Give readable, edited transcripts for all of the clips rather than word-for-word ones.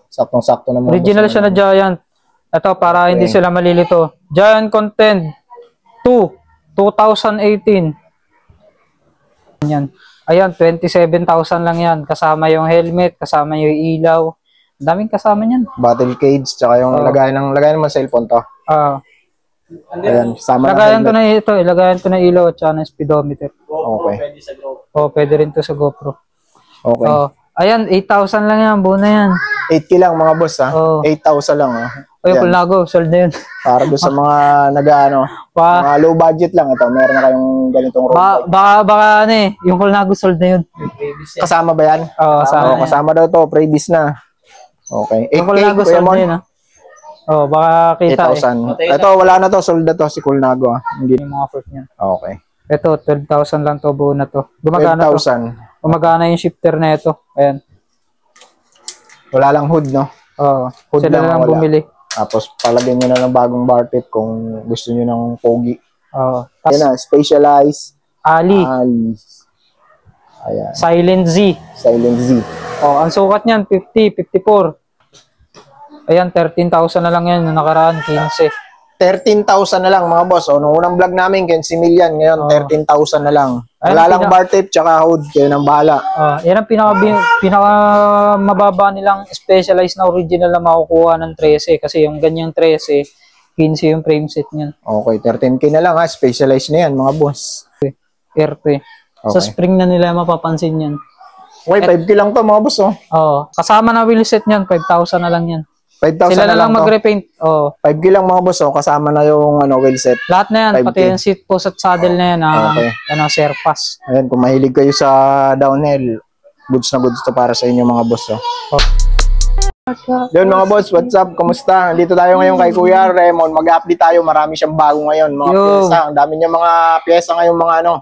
Saktong-sakto na mga Original boss, siya na Giant. Ito, para hindi sila malilito. Giant Content 2, 2018. Yan. Ayan, 27,000 lang yan. Kasama yung helmet, kasama yung ilaw. Daming kasama niyan. Battle cage, tsaka yung lagayan ng cellphone to. Ayan, sama lagayan to na ito, ilagayan to na ilaw at saka ng speedometer. Okay. Pwede rin to sa GoPro. Okay. Ayan, 8,000 lang yan, buo na yan. 8K lang mga boss ha. 8,000 lang ha. Oy, Kulnago, sold na yun. Para doon sa mga mga low budget lang ito. Meron na kayong ganitong road bike. Baka ano yung Kulnago sold na yun. Kasama ba yan? Oo, kasama daw to, previous na. Okay. 8K, Kulnago sold na yun ha. Baka kita 8,000. Ito, wala na to, sold na to si Kulnago ha. Hindi. Yung mga fruit niyan. Okay. Ito, 12,000 lang to, buo na to. Gumagana 12,000. to. Gumagana yung shifter na ito. Ayan. Wala lang hood, no? Hood sila lang bumili. Tapos, palagyan nyo na ng bagong bar tip kung gusto nyo ng pogi. Ayan na, Specialized. Ali. Ayan. Silent Z. Silent Z. Ang sukat niyan, 50, 54. Ayan, 13,000 na lang yan. Yung nakaraan, 15. 13,000 na lang mga boss. Nung unang vlog namin, 15 million. Ngayon, 13,000 na lang. Wala lang bar tape tsaka hood. Kayo nang bahala. Yan ang pinaka mababa nilang specialized na original na makukuha ng 13. Kasi yung ganyang 13, 15 yung frame set niyan. Okay, 13K na lang ha. Specialized na yan mga boss. RT. Sa spring na nila mapapansin yan. Okay, 5K lang to mga boss. Kasama na wheelset niyan, 5,000 na lang yan. 5,000 sila na lang mag-repaint. 5K lang mga boss, kasama na yung wheelset. Lahat na yan, 5K. Pati yung seat post at saddle na yan, Serpas. Ayan, kung mahilig kayo sa downhill, goods na goods to para sa inyo mga boss. Yun mga boss, what's up? Kumusta? Dito tayo ngayon kay Kuya Raymond. Mag-update tayo, marami siyang bago ngayon. Mga pyesa, ang dami niya mga pyesa ngayon, mga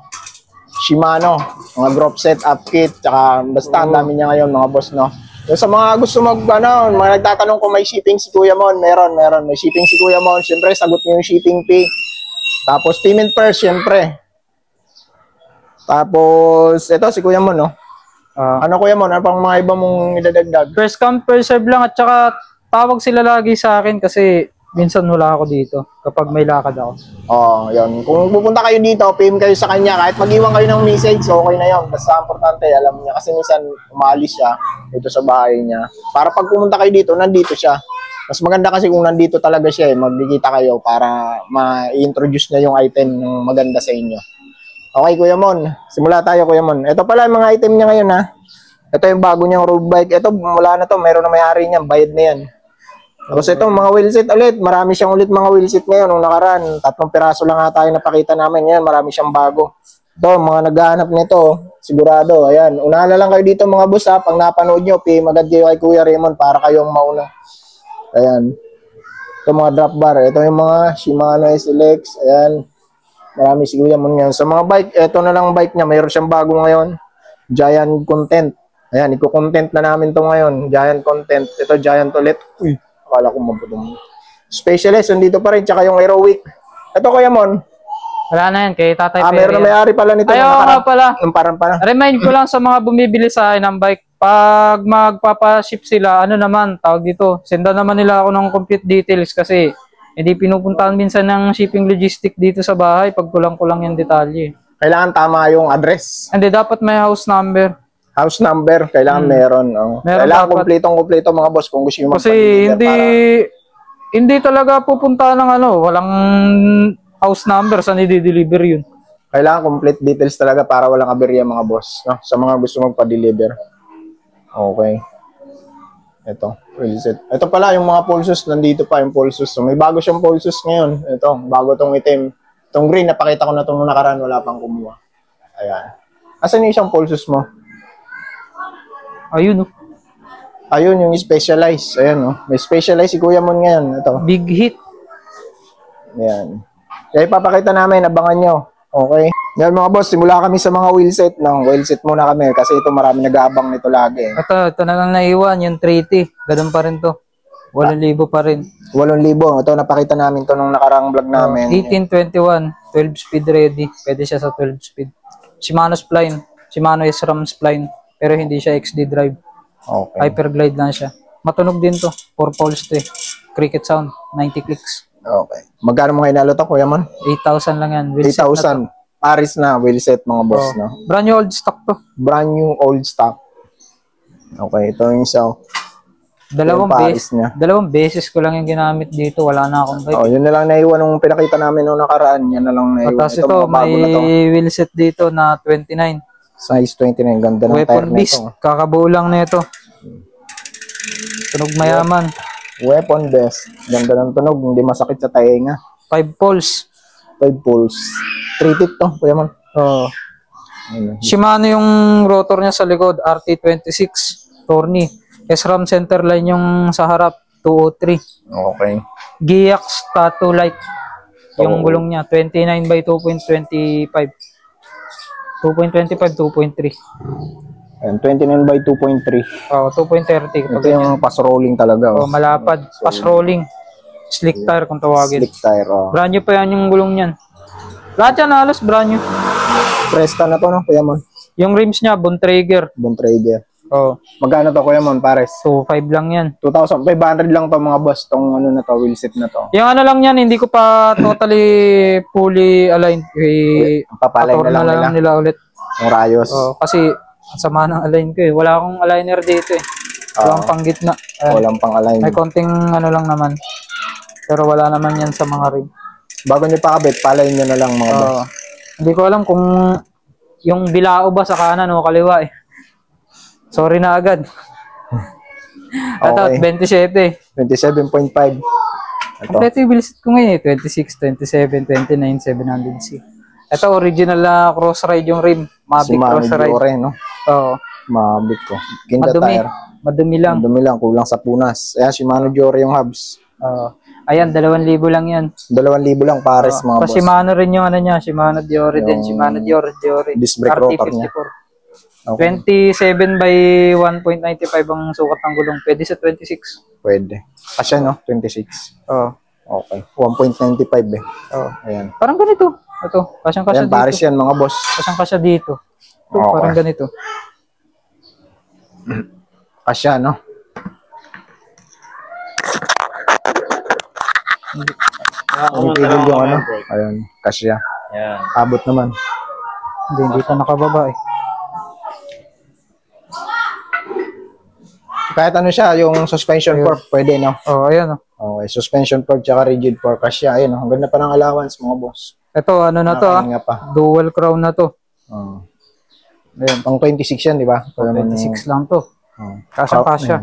Shimano, mga drop set, up kit, tsaka basta ang dami niya ngayon mga boss, no? Yung sa mga gusto mga nagtatanong kung may shipping si Kuya Mon, meron. May shipping si Kuya Mon. Siyempre, sagot niyo yung shipping fee. Tapos, payment first, siyempre. Tapos, ito si Kuya Mon, no? Ano Kuya Mon? Ano pang mga iba mong idadagdag? First come, first serve lang. At saka, tawag sila lagi sa akin kasi minsan wala ako dito kapag may lakad ako. Yun. Kung pupunta kayo dito, PM kayo sa kanya. Kahit mag-iwan kayo ng message, okay na yun. Basta importante, alam niya. Kasi minsan, umalis siya dito sa bahay niya. Para pag pumunta kayo dito, nandito siya. Mas maganda kasi kung nandito talaga siya, magkikita kayo para ma-introduce niya yung item ng maganda sa inyo. Okay, Kuya Mon. Simula tayo, Kuya Mon. Ito pala yung mga item niya ngayon, ha. Ito yung bago niyang road bike. Ito, mula na to. Mayroon na may-ari niya. Bayad na yan. Tapos ito, mga wheelset ulit. Marami siyang ulit mga wheelset ngayon. Nung nakaraan, 3 piraso lang nga tayo napakita namin. Yan, marami siyang bago. Ito, mga naghahanap nito, sigurado. Ayan, unahan na lang kayo dito mga boss ha. Pag napanood nyo, PM agad kayo kay Kuya Raymond para kayong mauna. Ayan. Ito mga drop bar. Ito yung mga Shimano SLX. Ayan. Marami si Kuya Mon yan. Sa mga bike, ito na lang bike niya. Mayroon siyang bago ngayon. Giant Content. Ayan, iko-content na namin to ngayon. Giant Content. Ito, Giant ulit. Uy. Akala ko mabutong. Specialist, dito pa rin. Tsaka yung Aerowick. Ito, Kuya Mon. Wala na yan. Kay Tatay Perry. Meron na may-ari pala nito. Ayaw nga pala. Parang pala. Remind ko lang sa mga bumibili sa akin ng bike. Pag magpapaship sila, tawag dito. Senda naman nila ako ng complete details kasi hindi pinupuntahan minsan ng shipping logistic dito sa bahay pag kulang-kulang yung detalye. Kailangan tama yung address. Hindi, dapat may house number. House number, kailangan meron. Kailangan kumpletong-kumpleto mga boss kung gusto nyo kasi hindi talaga pupunta ng walang house number saan i-deliver yun. Kailangan complete details talaga para walang aberya mga boss. No? Sa mga gusto magpa-deliver. Okay. Ito, wheelset. Ito pala yung mga pulsos, nandito pa yung pulsos. So, may bago siyang pulsos ngayon. Ito, bago tong itim. Itong green, napakita ko na itong nakaraan, wala pang kumuha. Ayan. Asan yung isang pulsos mo? Ayun, Ayun, yung specialized. Ayan, may specialized si Kuya Mon ngayon. Ito. Big hit. Ayan. Kaya ipapakita namin, abangan nyo. Okay? Yan mga boss, simula kami sa mga wheelset. Wheelset muna kami kasi ito marami nag-aabang nito lagi. Ito na lang naiwan, yung 3T. Ganun pa rin to. 8,000 pa rin. 8,000. Ito, napakita namin to nung nakarang vlog namin. 1821, 12 speed ready. Pwede siya sa 12 speed. Shimano spline. Shimano SRAM spline. Pero hindi siya XD drive. Okay. Hyperglide lang siya. Matunog din to. 4 poles to eh. Cricket sound. 90 clicks. Okay. Magkano mga inalo to, Kuya Mon? 8,000 lang yan. Wheel set na to. 8,000. Paris na, wheel set mga boss, Oh. no? Brand new old stock to. Brand new old stock. Okay, ito yung isa. Dalawang Yung Paris beses. niya. Dalawang beses ko lang yung ginamit dito. Wala na akong bike. Oh, yun na lang naiwan nung pinakita namin nung nakaraan. Yan na lang naiwan. Tapos ito, mga may bago na to. wheel set dito na 29. Size 29. Ganda ng Weapon tire beast. nito. Kakabuo lang na ito. Tunog mayaman. Weapon best. Ganda ng tunog. Hindi masakit sa tainga. 5 poles. 5 pulse. 3 tip to, Kuya Mon. Oh. Ayun. Shimano yung rotor niya sa likod. RT26. Torney. SRAM center line yung sa harap. 203. Okay. Giax Tattoo Light. Yung Oh. gulong niya. 29 by 2.25. 2.25, 2.3. Ayan, 29 by 2.3. Oh, 2.30. Ito yung pass rolling talaga. Oh, malapad. Pass rolling. Slick tire kung tawagin. Slick tire. Oh. Brand new pa yan yung gulong niyan. Lahat yan halos brand new. Presta na to, no, Kuya Mon? Yung rims niya, Bontrager. Bontrager. Oh, Magkano to, Kuya Mon, pares? 2.5 lang yan. 2,500 lang to mga boss, tong ano na to, wheel set na to. Yung ano lang yan, hindi ko pa totally fully aligned. Papalay na lang nila. nila ulit. Yung rayos. Oh, kasi ang sama ng align ko eh. Wala akong aligner dito eh. Walang pang gitna. Ayan. Walang pang align. May konting ano lang naman. Pero wala naman yan sa mga rim. Bago nyo pakabit, palay nyo na lang mga boss. Hindi ko alam kung yung bilao ba sa kanan o kaliwa eh. Sorry na agad. Ito, Okay. 27. 27.5. Ito. Kompleto yung bilis ko ngayon eh. 26, 27, 29, 700C. Ito, original na cross ride yung rim. Mavic Si Mami cross ride. Diore, no? Oo. Mabit ko. Kinda Madumi. tire. Madumi lang. Dumi lang, kulang sa punas. Ayan, si Mano Diore yung hubs. Oo. Ayan, 2,000 lang yan. 2,000 lang pares mga boss. Kasi Shimano rin yung ano niya. Shimano Diore din. Yung Shimano Diore. disc brake rotor niya. RT54. Okay. 27 by 1.95 ang sukat ng gulong. Pwede sa 26. Pwede. Kasya, no? 26. Oo. Okay. 1.95 eh. Oo. Ayan. Parang ganito. Ito. Kasyang-kasya Ayan, dito. pares yan mga boss. Kasyang-kasya dito. Ito, Okay. parang ganito. Kasya, no? Ang tigil yung ano. Ayan. Kasya. Yan. Abot naman. Hindi pa nakababa eh. Kahit ano siya, yung suspension fork, pwede, no? Oh, ayan oh. Okay, suspension fork tsaka rigid fork. Kasya, ayun, ang ganda pa ng allowance, mga boss. Ito, ano na to ah. Nakahinga pa. Dual crown na to. Oh. Ayan. Pang 26 yan, di ba? 26 lang to. Oh. Kasyang-kasya.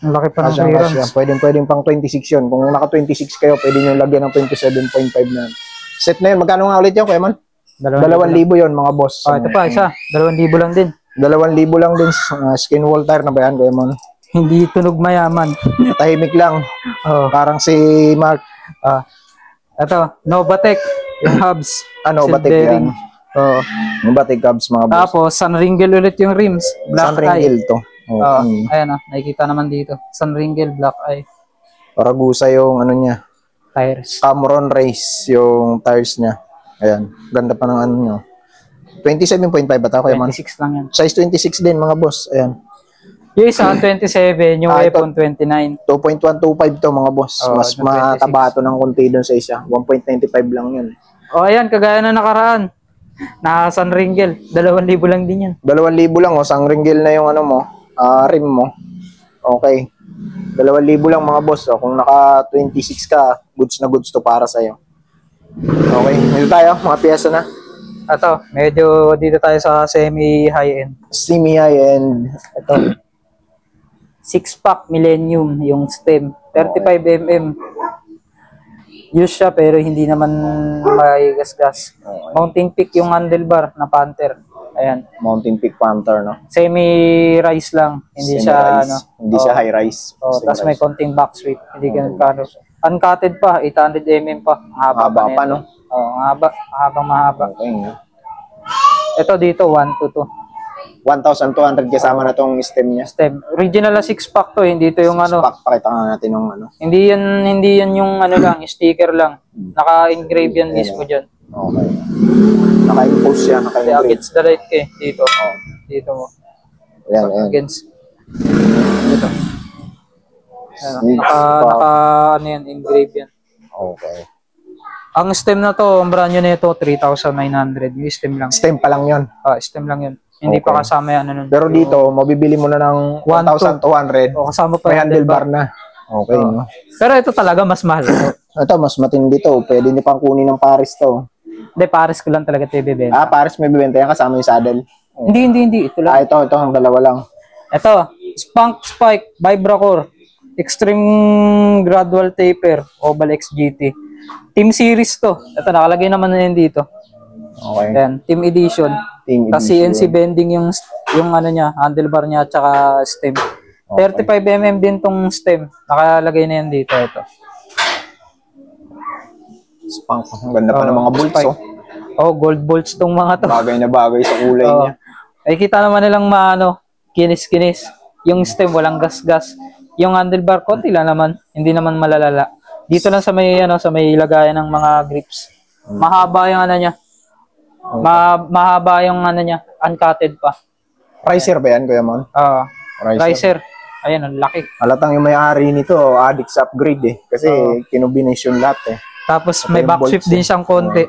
Ang laki pa ng Kasya. clearance. Pwedeng pang 26 yun. Kung naka 26 kayo, pwede nyo lagyan ng 27.5 na. Set na yun. Magkano nga ulit yun, Kuya Man? 2,000 yun, mga boss. Oh, ito pa, isa. 2,000 lang din. 2,000 lang din. Skin wall tire na ba yan, Kuya Man? Hindi tunog mayaman. Tahimik lang. Oh. Parang si Mark. Ito, Novatec. Yung hubs. Ano, Seal batik bearing. yan. Oh. Yung batik cubs, mga boss. Tapos, Sunringle ulit yung rims. Black eye. Sunringle to. Oh, Oh, ayan nakikita naman dito. Sunringle, black eye. Paragusa yung ano niya. Tires. Cameron Race yung tires niya. Ayan. Ganda pa ng ano nyo. 27.5 ba ito, Kuya Man? 26 lang yan. Size 26 din, mga boss. Ayan. Yung isa, 27. Yung Ah, weapon, 29. 2.125 to, mga boss. Oh, Mas ito, 26. mataba to ng konti doon sa isa. 1.95 lang yun. Oh, ayan, kagaya na nakaraan. Naka-Sunringle. 2,000 lang din yan. 2,000 lang, oh. Sunringle na yung ano mo. Rim mo. Okay. 2,000 lang, mga boss. Oh. Kung naka 26 ka, goods na goods to para sa'yo. Okay. Dito tayo, mga piyesa na. Ito, medyo dito tayo sa semi-high-end. Semi-high and Ito. 6-pack Millennium, yung stem. 35mm. Use siya pero hindi naman maigasgas. Mountain Peak yung handlebar na Panther. Ayan. Mountain Peak Panther, no? Semi-rise lang. Hindi siya, Semi-rise. Hindi siya high rise. Oh, tapos may konting back sweep. Hindi ganun kano. Uncutted pa, 800mm pa. Ang haba Haba pa, nito. no? Oh, ang haba. Habang mahaba. Okay. Ito dito, 122. 1,200 kasama na tong stem niya. Stem. Original na 6-pack to, hindi to yung ano. Pack, pakita nga natin yung ano. Hindi yan yung ano lang, sticker lang. Naka-engrave yan mismo dyan. Okay. Naka-impose siya, Kaya naka-engrave. against the light eh, dito. Oh. Dito mo. Ayan, ayan. Against. Dito. Ayan, ano yan, engrave yan. Okay. Ang stem na to, ang brand new nito, 3,900. Yung stem lang. Stem pa lang yun. Stem lang yun. Hindi Okay. pa kasama yan. Ano, Pero dito, mabibili mo na ng 1,200. O, kasama pa May yung handlebar na. Okay, no? Pero ito talaga mas mahal. Ito, mas matindi to. Pwede niyo pang kunin ng Paris to. Hindi, Paris ko lang talaga ito ibibenta. Paris may bibenta yan kasama yung saddle. Hindi. Ito lang. Ito, ang dalawa lang. Ito, Spunk Spike, Vibracore, Extreme Gradual Taper, Oval XGT. Team Series to. Ito, nakalagay naman na yan dito. Okay. Ayan, Team Edition. Team Kasi edition. CNC bending yung ano niya, handlebar niya at saka stem. 35mm din tong stem. Nakalagay na yan dito. Ito. Spunk. Ang ganda pa ng mga bolts, Spike. Gold bolts tong mga to. Bagay na bagay sa kulay niya. Ay kita naman nilang kinis-kinis. Yung stem walang gas-gas. Yung handlebar konti lang naman, hindi naman malalala. Dito lang sa may lagayan ng mga grips. Mahaba yung ano niya. Mahaba yung ano niya, uncutted pa. Riser ba yan, Kuya Mon? Riser. Ayan, ang laki. Halatang yung may-ari nito, addict sa upgrade eh. Kasi kinubination lahat eh. Tapos may yung back bolts sweep din siyang konti.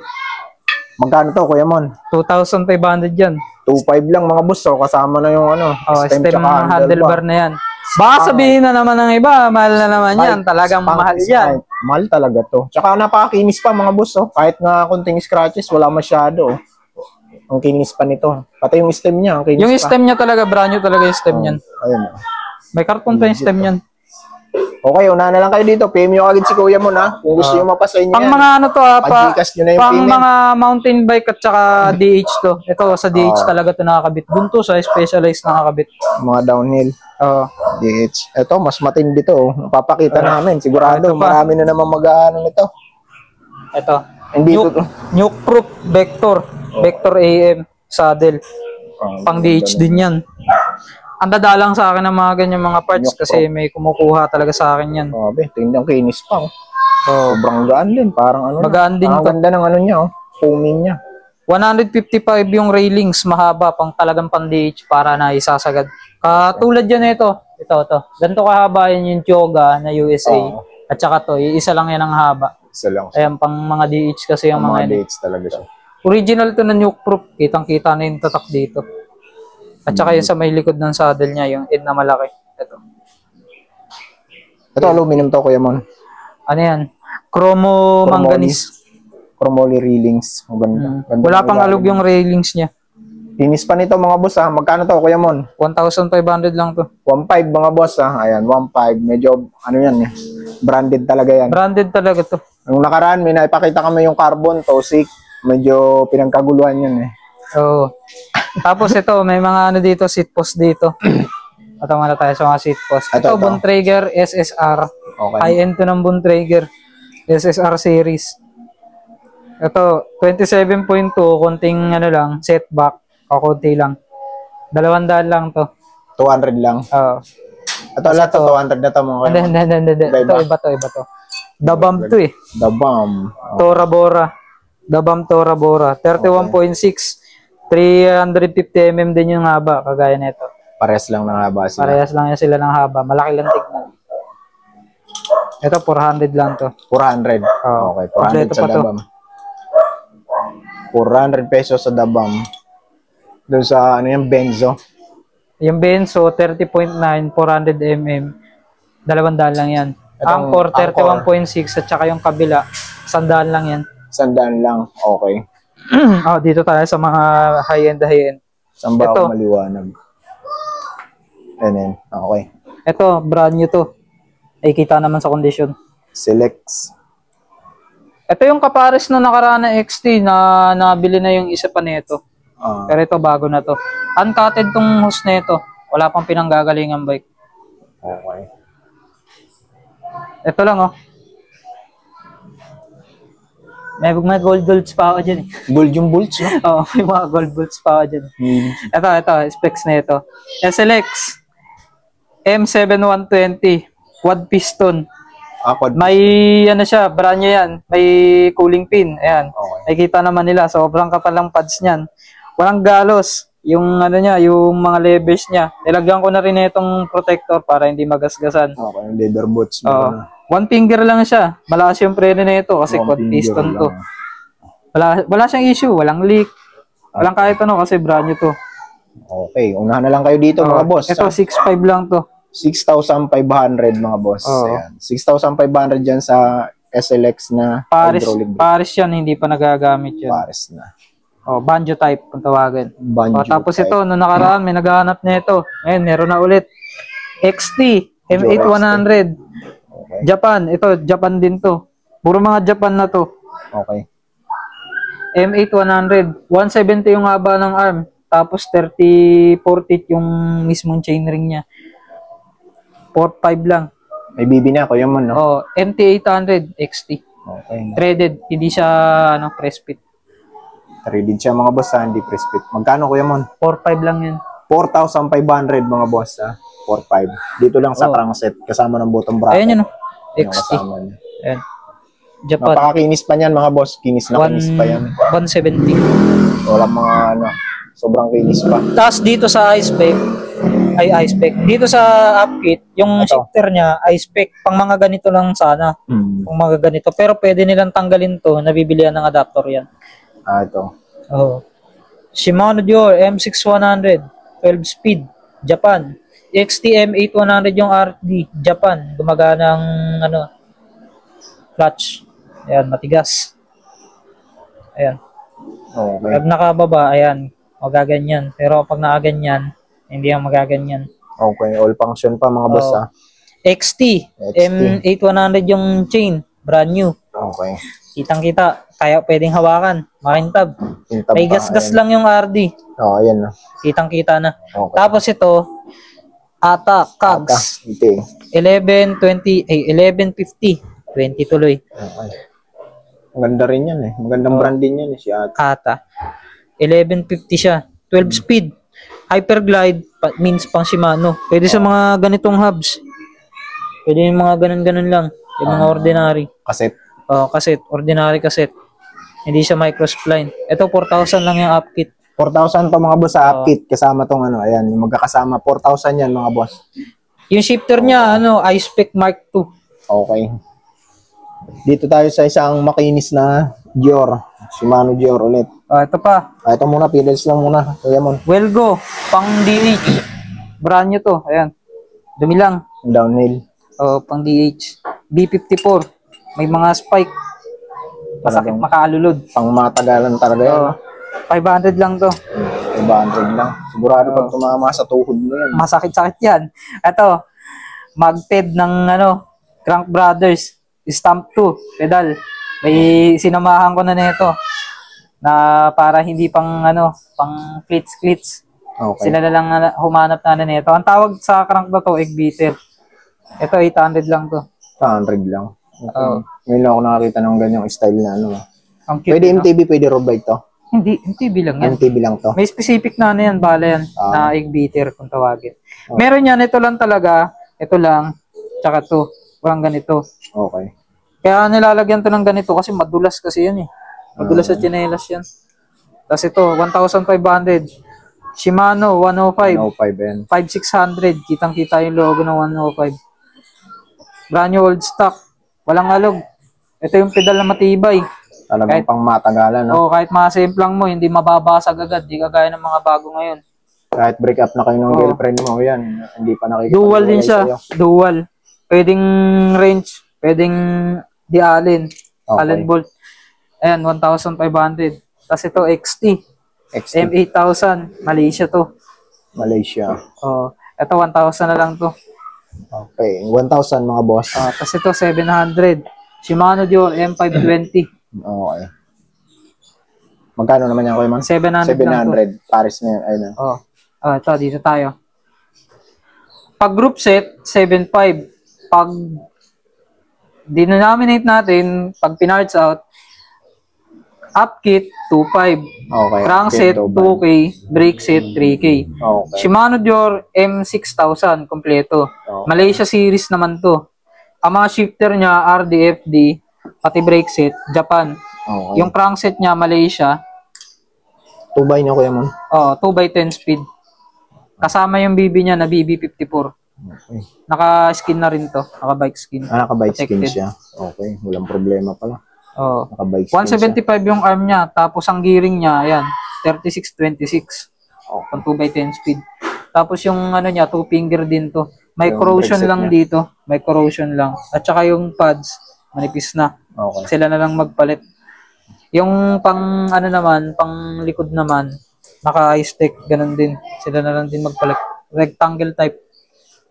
Magkano to, Kuya Mon? 2,500 yan. 2.5 lang mga boss, kasama na yung Stem tsaka handlebar na yan. Baka sabihin na naman ng iba, mahal na naman yan. Talagang Spunk mahal is yan. Mahal talaga to. Tsaka napakakinis pa mga boss, kahit nga konting scratches, wala masyado. Ang kinis pa nito. Pati yung stem niya, ang kinis Yung pa. stem niya talaga, brand new talaga yung stem niyan. Ayun. May karton pa yung stem niyan. Okay, una na lang kayo dito. PM nyo agad si Kuya Mon ha. Kung gusto nyo mapasa inyo Pang yan. mga ano to Pag-Gcash nyo na yung pang payment. mga mountain bike at saka DH to. Ito sa DH talaga to nakakabit. Dun to sa specialized nakakabit. Mga downhill. Oo. DH. Ito, mas matindi to. Papakita namin. Sigurado, ito pa. marami na naman mag-ano nito. Ito. Hindi to. Nuke Proof Vector. Vector AM saddle. Pang DH din yan. Ang dadalang sa akin ng mga ganyan mga parts kasi may kumukuha talaga sa akin yan. Grabe, tingnan kinis pa. Sobrang gaan din. Parang ano Magaan din Ang to. ganda ng ano niya, foaming niya. 155 yung railings, mahaba pang talagang pang DH para na isasagad. Katulad yan ito. Ito. Ganito kahaba yan yung Tioga na USA. At saka to, isa lang yan ang haba. Isa lang. Ayan, pang mga DH kasi yung Mga mga yan. dates talaga siya. Original to na nuke proof. Kitang-kita na yung tatak dito. At saka yung sa may likod ng saddle niya, yung head na malaki. Ito. Ito, aluminum to, Kuya Mon. Ano yan? Chromo manganese. Chromoly railings. Ang ganda. Ganda Wala ng pang ilalim. alog yung railings niya. Kinis pa nito mga boss ha. Magkano to, Kuya Mon? 1,500 lang to. 1.5 mga boss ha. Ayan, 1.5. Medyo, ano yan eh. Branded talaga yan. Branded talaga to. Nung nakaraan, may naipakita kami yung carbon, Tosik. Medyo pinagkaguluhan yun eh. Oo. Tapos ito, may mga ano dito, seat post dito. Ito muna tayo sa mga seat post. Ito, Ito. Bontrager SSR. Okay. High-end to ng Bontrager SSR series. Ito, 27.2, konting ano lang, setback. Kakunti lang. 200 lang to. 200 lang. Oo. Ito, lahat to, 200 na to mga Kuya Mon. Hindi. Ito, iba to. The Bump to eh. The Bomb. Tora Bora. The Bump Tora Bora. 31.6. 350mm din yung haba, kagaya nito. Pares lang ng haba sila. Parehas lang yan sila ng haba. Malaki lang tignan. Ito, 400 lang to. 400. Oo. Okay, 400 Kompleto sa pa to. Dabam. 400 pesos sa Dabam. Doon sa, ano yung Benzo. Yung Benzo, 30.9, 400mm. 200 lang yan. Itong Angkor, 31.6 at saka yung kabila, 100 lang yan. 100 lang. Okay. Dito tayo sa mga high-end. Saan ba Ito. ako maliwanag? Ayan. Okay. Ito, brand new to. Ay, kita naman sa kondisyon. Selects. Ito yung kapares na nakaraan na XT na nabili na yung isa pa nito. Pero ito, bago na to. Uncutted tong hose na ito. Wala pang pinanggagalingan bike. Okay. Ito lang, oh. May gold bolts pa ako dyan, eh. Gold yung bolts, no? Oo, may mga gold bolts pa ako dyan. Ito, specs na ito. SLX M7120 quad piston. Quad. May, ano siya, brand new yan. May cooling pin. Ayan. Okay. Nakikita naman nila. Sobrang kapal ng pads niyan. Walang galos. yung ano niya, yung mga levers niya. Nilagyan ko na rin itong protector para hindi magasgasan. Okay, yung leather boots. Oo. One finger lang siya. Malakas yung preno na ito kasi quad piston to. Wala siyang issue, walang leak. Walang kahit ano kasi brand new to. Okay, unahan na lang kayo dito mga boss. Ito 6.5 lang to. 6,500 mga boss. Ayan. 6,500 dyan sa SLX na hydraulic brake. Paris yan, hindi pa nagagamit yan. Paris na. Banjo type kung tawagin. Banjo tapos type. ito, nung nakaraan, may naghahanap na ito. Ngayon, meron na ulit. XT, M8100. Okay. Japan, ito, Japan din to. Puro mga Japan na to. Okay. M8100, 170 yung haba ng arm. Tapos 30-40 yung mismong chainring niya. 4.5 lang. May bibi na ako yung no? MT800 XT. Okay. Threaded, hindi siya press fit. Threaded siya mga boss ha, hindi press fit. Magkano kuya mon? 4.5 lang yan. 4,500 mga boss ha. 4,500. Dito lang sa crankset kasama ng bottom bracket. Ayan yun Yung XT. kasama niya. Ayan. Japan. Napakakinis pa niyan mga boss. Kinis na kinis pa yan. 170. Walang mga sobrang kinis pa. Tapos dito sa iSpec, dito sa upkit, yung shifter niya, iSpec, pang mga ganito lang sana. Pang mga ganito. Pero pwede nilang tanggalin to, nabibilihan ng adapter yan. Ito. Shimano Dior M6100, 12 speed, Japan. XTM 8100 yung RD, Japan. Gumagana ng clutch. Ayan, matigas. Ayan. Okay. Pag nakababa, ayan, magaganyan. Pero pag nakaganyan, hindi yan magaganyan. Okay, all function pa mga boss ha. XT, M8100 yung chain, brand new. Okay. Kitang-kita, kaya pwedeng hawakan, makintab. May gasgas lang yung RD. Ayan na. Kitang-kita na. Okay. Tapos ito, Kags. 1150, 20 tuloy. Okay. Maganda rin yan eh. Magandang brand din yan eh si Ata. 1150 siya. 12 speed. Hyperglide means pang Shimano. Pwede sa mga ganitong hubs. Pwede yung mga ganun-ganun lang. Yung mga ordinary. Cassette. Cassette. Ordinary cassette. Hindi siya microspline. Ito 4,000 lang yung upkit. 4,000 pa mga boss sa upkit. Kasama tong ayan. Yung magkakasama. 4,000 yan mga boss. Yung shifter niya, iSpec Mark II. Okay. Dito tayo sa isang makinis na Dior. Shimano Dior ulit. Ito pa. Ito muna. Pedals lang muna. Kuya mon. Wellgo. Pang DH. Brand new to. Ayan. Dumi lang. Downhill. Pang DH. B54. May mga spike. Masakit makalulod. Pang matagalan talaga yan. 500 lang to. 500 lang. Sigurado pag tumama sa tuhod mo yan. Masakit-sakit yan. Ito. Magted ng Crank Brothers. Stamp 2. Pedal. May sinamahan ko na nito. Na para hindi pang pang clits. Okay. Sila na lang humanap na nito. Ang tawag sa crank na to, egg beater. Ito 800 lang to. 100 lang. Okay. Ngayon lang ako nakakita ng ganyang style na Ang cute, Pwede MTB, pwede road bike to? Hindi, MTB lang yan. MTB lang to. May specific na yan, bala yan, na egg beater kung tawagin. Meron yan, ito lang talaga, ito lang, tsaka to, walang ganito. Okay. Kaya nilalagyan to ng ganito kasi madulas kasi yan eh. Madulas sa tsinelas yan. Tapos ito, 1,500. Shimano, 105. 105 yan. 5,600. Kitang-kita yung logo ng 105. Brand new old stock. Walang alog. Ito yung pedal na matibay. Talagang pang matagalan, no? Kahit masemplang mo, hindi mababasag agad. Di kagaya ng mga bago ngayon. Kahit break up na kayo ng girlfriend mo, yan. Hindi pa nakikita. Dual din siya. Dual. Pwedeng wrench. Pwedeng di-allen. Allen bolt. Ayan, 1,500. Tapos ito, XT. M8000. Malaysia to. Malaysia. Ito, 1,000 na lang to. Okay. 1,000 mga boss. Tapos ito, 700. Shimano Dior M520. Okay. Magkano naman yan, Kuya Man? 700 lang to. 700. Paris na yan. Ayun. Ito, dito tayo. Pag group set, 7.5. Pag denominate natin, pag pinarts out, upkit, 2.5. Okay. Crankset, 2K. Brake set, 3K. Okay. Shimano Dior M6000, kompleto. Malaysia series naman to. Ang mga shifter niya, RDFD, pati brake set, Japan. Okay. Yung crankset niya, Malaysia. Tubay niyo, Kuya Mon. Oh, 2x10 speed. Kasama yung BB niya na BB54. Okay. Naka-skin na rin to. Naka-bike skin. Naka-bike skin Protected. siya. Okay, walang problema pala. Oh. Naka-bike skin siya. 175 yung arm niya. Tapos ang gearing niya, ayan, 3626. Oh, 2x10 speed. Tapos yung ano niya, 2 finger din to. May Yung corrosion brake set lang niya. dito. May corrosion lang. At saka yung pads, manipis na. Okay. Sila na lang magpalit. Yung pang ano naman, pang likod naman, naka-stick, ganun din. Sila na lang din magpalit. Rectangle type.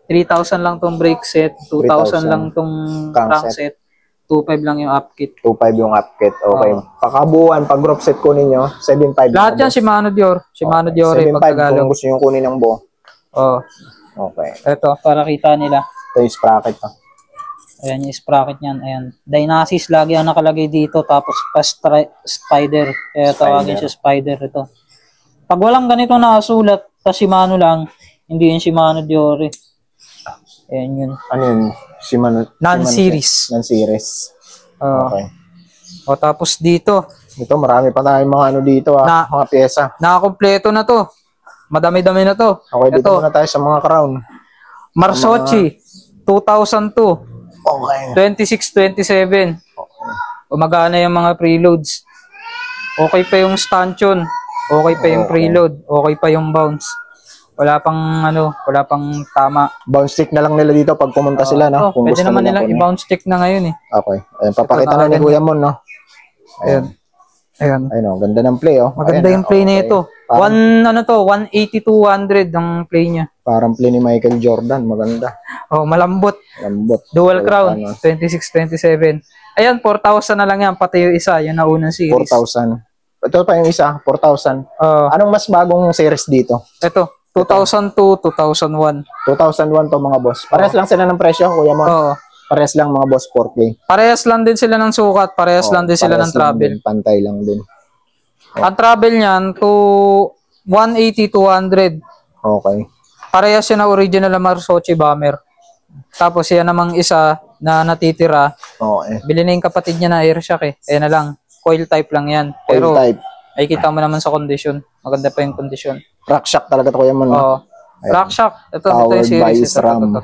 3,000 lang tong brake set, 2,000 lang tong crankset, 2,500 lang yung upkit. 2.5 yung upkit. Okay. Oo. Pakabuuan, pag group set kunin nyo, 7.5. Lahat yan, Shimano Dior. Shimano Dior, 7.5 pag Tagalog. kung gusto nyo kunin ng buo. Oh, Okay. eto, para kita nila. Ito yung sprocket. Ayan yung sprocket niyan. Ayan. Dynasis lagi ang nakalagay dito. Tapos Spider. Kaya tawagin siya Spider ito. Pag walang ganito nakasulat, ta Shimano lang, hindi yung Shimano Dior. Ayan yun. Ano yun? Shimano? Non-series. Non-series. Okay. O tapos dito, Ito, marami pa tayong mga ano dito mga pyesa. nakakompleto na to. Madami-dami na to. Okay, dito Ito, muna tayo sa mga crown. Marsochi, 2002, Okay. 2627. Umagana yung mga preloads. Okay pa yung stanchion. Okay pa yung preload. Okay pa yung bounce. Wala pang wala pang tama. Bounce stick na lang nila dito pag pumunta sila, no? Kung Pwede gusto naman nila nila i-bounce check na ngayon eh. Okay. Ayun, papakita na ni Kuya Mon, no? Ayan. Ayan. Ayun, oh, ganda ng play, oh. Maganda Ayan, yung play na okay. ito. 180 to 100 ang play niya. Parang play ni Michael Jordan, maganda. Oh, malambot. Lambot. Dual crown, Ano, 2627. Ayan, 4,000 na lang yan. Pati yung isa, yung naunang series. 4,000. Ito pa yung isa, 4,000. Anong mas bagong series dito? Ito, 2002, 2001. 2001 to mga boss. Parehas lang sila ng presyo, Kuya Mon. Oo. Parehas lang mga boss 4K. Parehas lang din sila ng sukat, parehas lang din sila ng Parehas lang travel. din, pantay lang din. Ang travel niyan to 180 to 100. Okay. Parehas siya na original na Marsochi Bomber. Tapos yan namang isa na natitira, Okay. bili na yung kapatid niya na Airshock eh. Ayan na lang, coil type lang yan. Coil Pero type. ay kita mo naman sa condition. Maganda pa yung condition. Rock shock talaga to, Kuya Mon. Oo. Rock shock. Ito yung Powered by series. SRAM.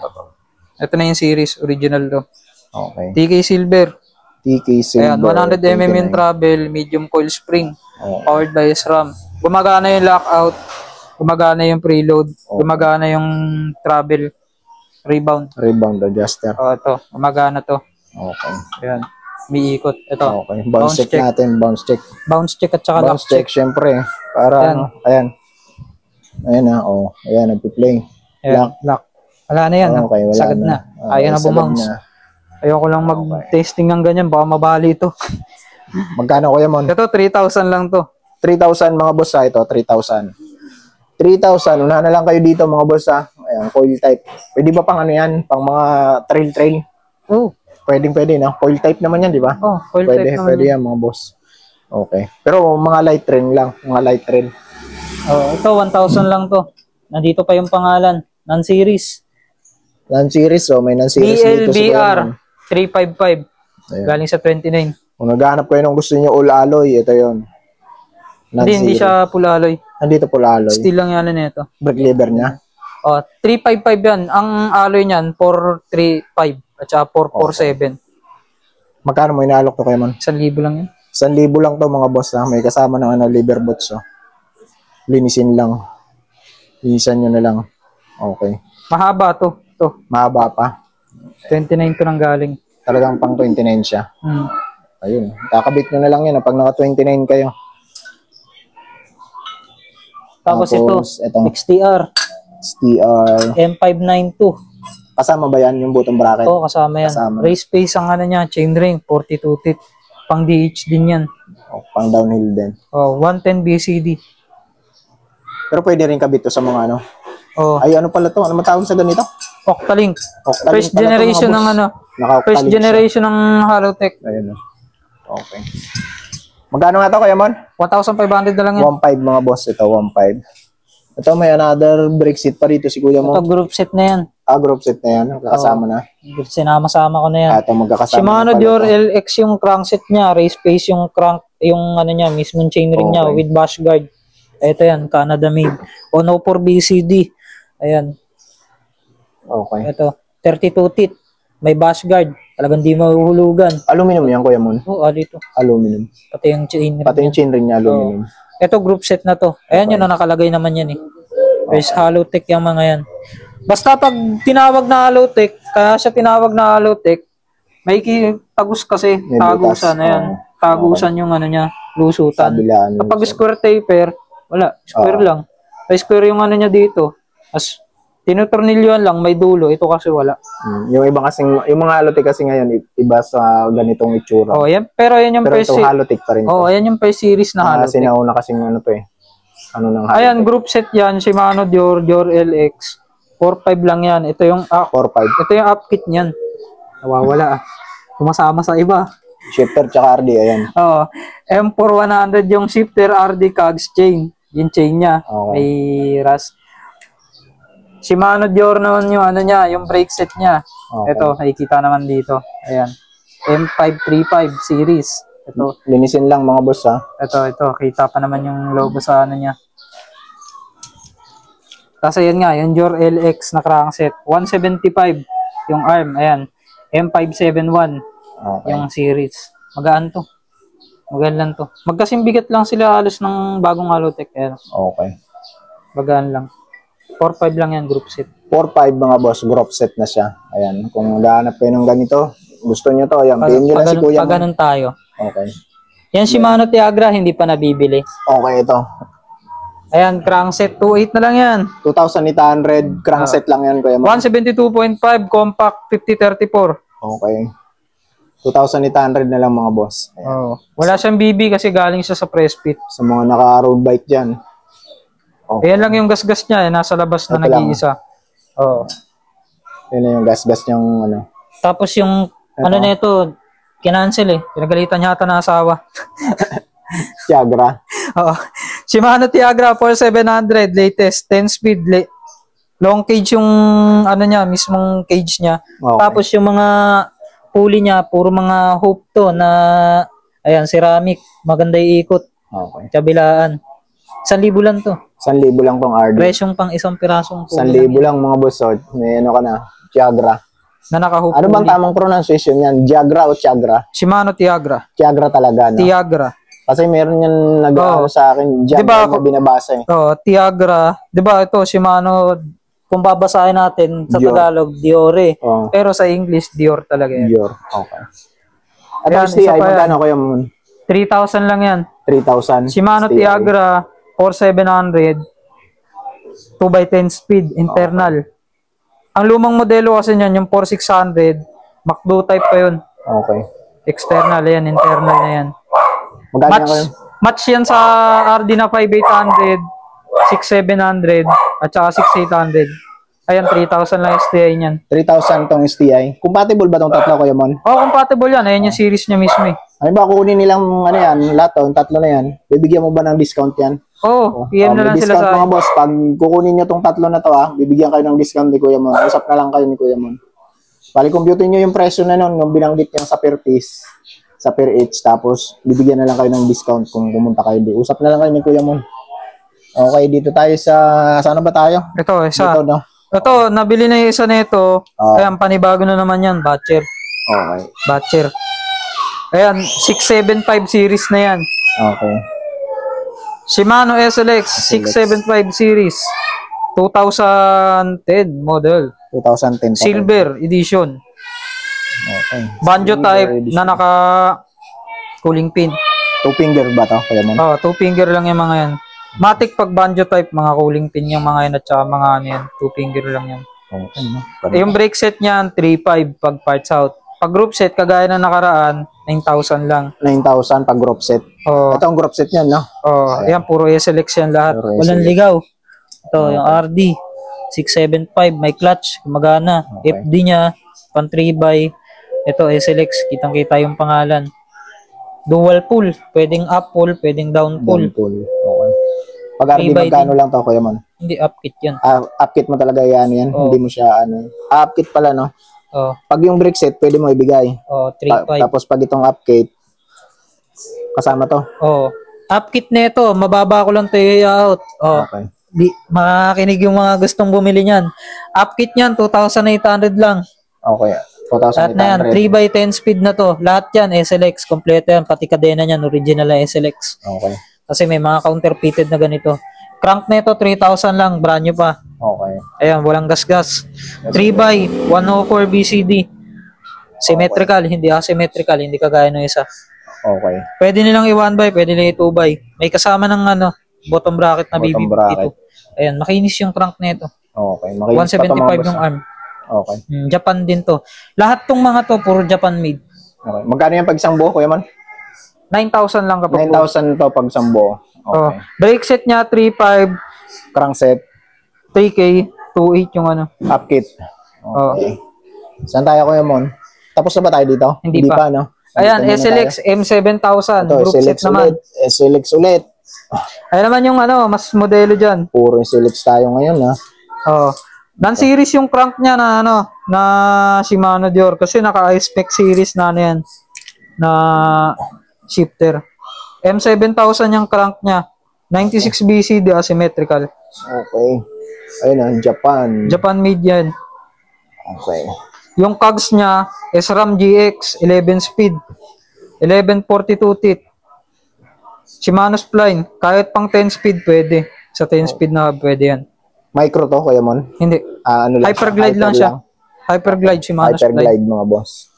Ito na yung series, original to. Okay. TK Silver. TK Silver. Ayan, 100mm yung 29. travel, medium coil spring. Okay. Powered by SRAM. Gumagana yung lockout, gumagana yung preload, gumagana yung travel, rebound. Rebound adjuster. Ito, gumagana to. Okay. Ayan, umiikot. Ito, Okay. Bounce check natin. Bounce check. bounce check at saka lock Bounce check, check. syempre. Para Ayan. ayan. Ayan na, oh. Ayan, nagpi-play. Ayan, lock. Wala na yan. Okay, wala Sagad na. na. Ayaw na sagad bumounce. na. Ayoko lang mag-testing ng ganyan, baka mabali ito. Magkano, Kuya Mon? Ito, 3,000 lang to. 3,000 mga boss ha. Ito, 3,000. 3,000. Unahan na lang kayo dito mga boss ha. Ayan, coil type. Pwede ba pang ano yan? Pang mga trail? Oh, Pwede, no? Coil type naman yan, di ba? oh, coil type naman. Pwede yan mga boss. Okay. Pero mga light train lang. Mga light train. Oh, ito, 1,000 lang to. Nandito pa yung pangalan. Non-series. Non-series, oh. May non-series dito sa BLBR Kuya Mon. 355. Ayan. Galing sa 29. Kung naghahanap kayo ng gusto niyo all alloy, ito yon. Hindi siya full alloy. Nandito full alloy. Steel lang yan nito. Brake lever niya. Oh, 355 yan. Ang alloy niyan 435 at saka 447. Magkano mo inaalok to, Kuya Mon? 1,000 lang yan. 1,000 lang to mga boss ha. May kasama ng liver bots, oh. Linisin lang. Linisan nyo na lang. Okay. Mahaba to. To. Mahaba pa. 29 to nang galing. Talagang pang 29 siya. Ayun. Kakabit nyo na lang yan pag naka 29 kayo. Tapos ito, itong XTR STR. M592. Kasama ba yan yung button bracket? Ito, kasama yan. Kasama. Race pace ang ano niya, chain ring, 42 teeth. Pang DH din yan. Oh, pang downhill din. Oh, 110 BCD. Pero pwede rin kabit to sa mga ano. Oh, Ay, ano pala to? Ano matawag sa ganito? Octalink. Octalink First pala to, generation mga ng boss. ano. Naka-Octalink First siya. generation ng Halotech. Ayun. Okay. Magkano nga to, Kuya Mon? 1,500 na lang yan. 1.5 mga boss. Ito, 1.5. Ito, may another brake seat pa rito si Kuya Mon. Ito group set na yan. Group set na yan. Magkakasama na. Sinama-sama ko na yan. Ito, magkakasama Shimano na pala Dior to. LX yung crankset niya, race pace yung crank, yung ano niya, mismong chainring niya Okay. with bash guard. Ito yan, Canada made. 104 BCD. Ayan. Okay. Ito, 32 teeth. May bash guard. Talagang di mahuhulugan. Aluminum yan, Kuya Mon? Oo, dito. Aluminum. Pati yung chain. Pati yung chain ring niya, aluminum. Ito, group set na to. Ayan yun, nakalagay naman yan eh. There's Halotech yung mga yan. Basta pag tinawag na Halotech, kaya siya tinawag na Halotech, may tagus kasi, May tagusan. butas. Ayan, tagusan yung ano niya, lusutan. Kabilaan. Kapag square taper, wala, square lang. May square yung ano niya dito. As tinutornilyoan lang, may dulo. Ito kasi wala. Yung iba kasing, yung mga Halotech kasi ngayon, iba sa ganitong itsura. Oh, yan, pero yan yung Pero first ito Halotech pa rin. Oh, ayan yung first series na Kasi Halotech. nauna kasing ano to eh. Ano nang Halotech. Ayan, group set yan, Shimano Dior, Dior LX. 4.5 lang yan. Ito yung 4.5. ito yung upkit niyan. Nawawala ah. Sumasama sa iba. Shifter tsaka RD, ayan. Oo. M4100 yung shifter, RD cogs chain. Yung chain niya. Okay. May rust. Shimano Dior naman yung ano niya, yung brake set niya. Okay. Ito, nakikita naman dito. Ayan. M535 series. Ito. Linisin lang mga boss ha. Ito. Kita pa naman yung logo sa ano niya. Kasi yan nga, yung Dior LX na crankset. 175 yung arm. Ayan. M571 Okay. yung series. Magaan to. Magaan to. Magkasing bigat lang sila halos ng bagong Halotech. Ayan. Okay. Magaan lang. 4.5 lang yan, group set. 4.5 mga boss, group set na siya. Ayan, kung naghahanap kayo ng ganito, gusto nyo to, ayan, piliin nyo lang si Kuya. Pag ganun tayo. Okay. Yan Shimano Tiagra, hindi pa nabibili. Okay, ito. Ayan, crankset, 2.8 na lang yan. 2,800, crankset lang yan, Kuya. 172.5, compact, 5034. Okay. 2,800 na lang mga boss. Ayan. Oh. Wala siyang BB kasi galing siya sa press fit. Sa mga naka-road bike dyan. Okay. Ayan lang yung gasgas niya, nasa labas na Ito lang. nag-iisa. Oh. Yun na yung gas-gas niyang ano. Tapos yung, ano na ito, kinancel eh. Pinagalitan niya ata ng asawa. Tiagra. Oo. Shimano Tiagra 4700 latest 10 speed long cage yung ano niya mismong cage niya. Okay. Tapos yung mga pulley niya puro mga hoop to na ayan ceramic, maganda iikot. Okay. Kabilaan. 1,000 lang to. 1,000 lang tong RD. Presyong pang isang pirasong 1,000 lang mga boss. So, may ano ka na, Tiagra. na naka-hoop Ano bang pulley. tamang pronunciation yan? Tiagra o Tiagra? Shimano Tiagra. Tiagra talaga, no? Tiagra. Kasi meron yan nag-ano sa akin, Tiagra Diba, na binabasa eh. Oh, Tiagra. 'Di ba ito Shimano kung babasahin natin sa Dior. Tagalog Diore. Oh, Pero sa English Dior talaga yan. Dior. Okay. At Ayan, STI, isa pa yan. magkano kayo mo? 3,000 lang yan. 3,000. Shimano STI. Tiagra 4700 2x10 speed internal. Ang lumang modelo kasi niyan yung 4600 MacDo type pa yun. Okay. External yan, internal na yan. Magkano Match, kayo? match yan sa RD na 5800, 6700 at saka 6800. Ayan, 3,000 lang STI niyan. 3,000 tong STI. Compatible ba tong tatlo kayo, Mon? Oh, compatible yan. Ayan yung series niya mismo eh. Ano ba, kukunin nilang ano yan, lahat to, yung tatlo na yan. Bibigyan mo ba ng discount yan? Oh, PM na may lang sila discount sa mga boss. Pag kukunin nyo tong tatlo na to bibigyan kayo ng discount ni Kuya Mon. Usap na lang kayo ni Kuya Mon. Bali, computin nyo yung presyo na nun, yung binanggit yung sa per piece, sa per each, tapos bibigyan na lang kayo ng discount kung pumunta kayo. Usap na lang kayo ni Kuya Mon. Okay, dito tayo sa, saan na ba tayo? ito, isa. Dito, no? Ito, nabili na yung isa nito. Ayan, panibago na naman yan. Batcher. Okay. Batcher. Ayan, 675 series na yan. Okay. Shimano SLX 675 series. 2010 model. 2010 pa. Silver edition. Okay. Banjo Silver type edition. na naka cooling pin. Two finger ba to, Kuya Mon? Oh, 2 finger lang yung mga yan. Matic pag banjo type, mga cooling pin yung mga yan at saka mga ano yan. 2 finger lang yan. Okay. Yung brake set niyan, 3.5 pag parts out. Pag group set, kagaya na nakaraan, 9,000 lang. 9,000 pag group set. Oh, Ito ang group set niyan, no? oh, ayan, puro SLX yan lahat. Puro Walang SLX. ligaw. Ito, yung RD, 675, may clutch, gumagana. Okay. FD niya, pan 3x. Ito, SLX, kitang-kita yung pangalan. Dual pull, pwedeng up pull, pwedeng down pull. Downpull. Okay. Pag RD, 3x magkano lang to, Kuya Mon? Hindi, up kit yan. Upkit mo talaga yan, yan. Oh. Hindi mo siya, ano. Upkit pala, no? Oh, Pag yung brake set, pwede mo ibigay. oh, 3.5. Tapos pag itong upkit, kasama to. Oh, Upkit nito, mababa ko lang to i-out. Oh. Okay. Makinig yung mga gustong bumili niyan. Upkit niyan 2,800 lang. Okay. Lahat na yan, 2,800. 3x10 speed na to. Lahat yan, SLX, kompleto yan. Pati kadena niyan, original na SLX. Okay. Kasi may mga counterfeited na ganito. Crank nito 3,000 lang, brand new pa. Okay. Ayan, walang gas-gas. 3x104 BCD. Symmetrical, hindi asymmetrical, hindi kagaya ng isa. Okay. Pwede nilang i-1x, pwede nilang i-2x. May kasama ng bottom bracket na Bottom BB bracket. dito. Ayan, makinis yung crank nito. Okay. Makinis pa to, mga 175 boss. yung arm. Okay. Japan din to. Lahat tong mga to, puro Japan made. Okay. Magkano yan pag isang buo, Kuya Man? 9,000 lang kapag 9,000 to pag isang buo. Oh, Okay. brake set niya 3.5, Crankset, 3K, 2.8 yung upkit. Oh. Okay. Saan tayo, Kuya Mon? Tapos na ba tayo dito? Hindi pa. No? Ayan, Dito muna SLX tayo. M7000, Ito, group set SLX naman. ulit. SLX ulit. Ayan naman yung mas modelo dyan. Puro SLX tayo ngayon, ha? Oh. Non-series yung crank niya na na Shimano Dior kasi naka-spec series na yan na shifter. M7000 yung crank niya. 96 BCD asymmetrical. Okay. Ayun, ha? Japan. Japan made yan. Okay. Yung cogs niya, SRAM GX, 11 speed, 1142 teeth. Shimano spline, kahit pang 10 speed pwede. Sa 10 speed na pwede yan. Micro to, Kuya Mon? Hindi. Ano lang? Hyperglide lang siya. Hyperglide, Shimano spline. Hyperglide, mga boss.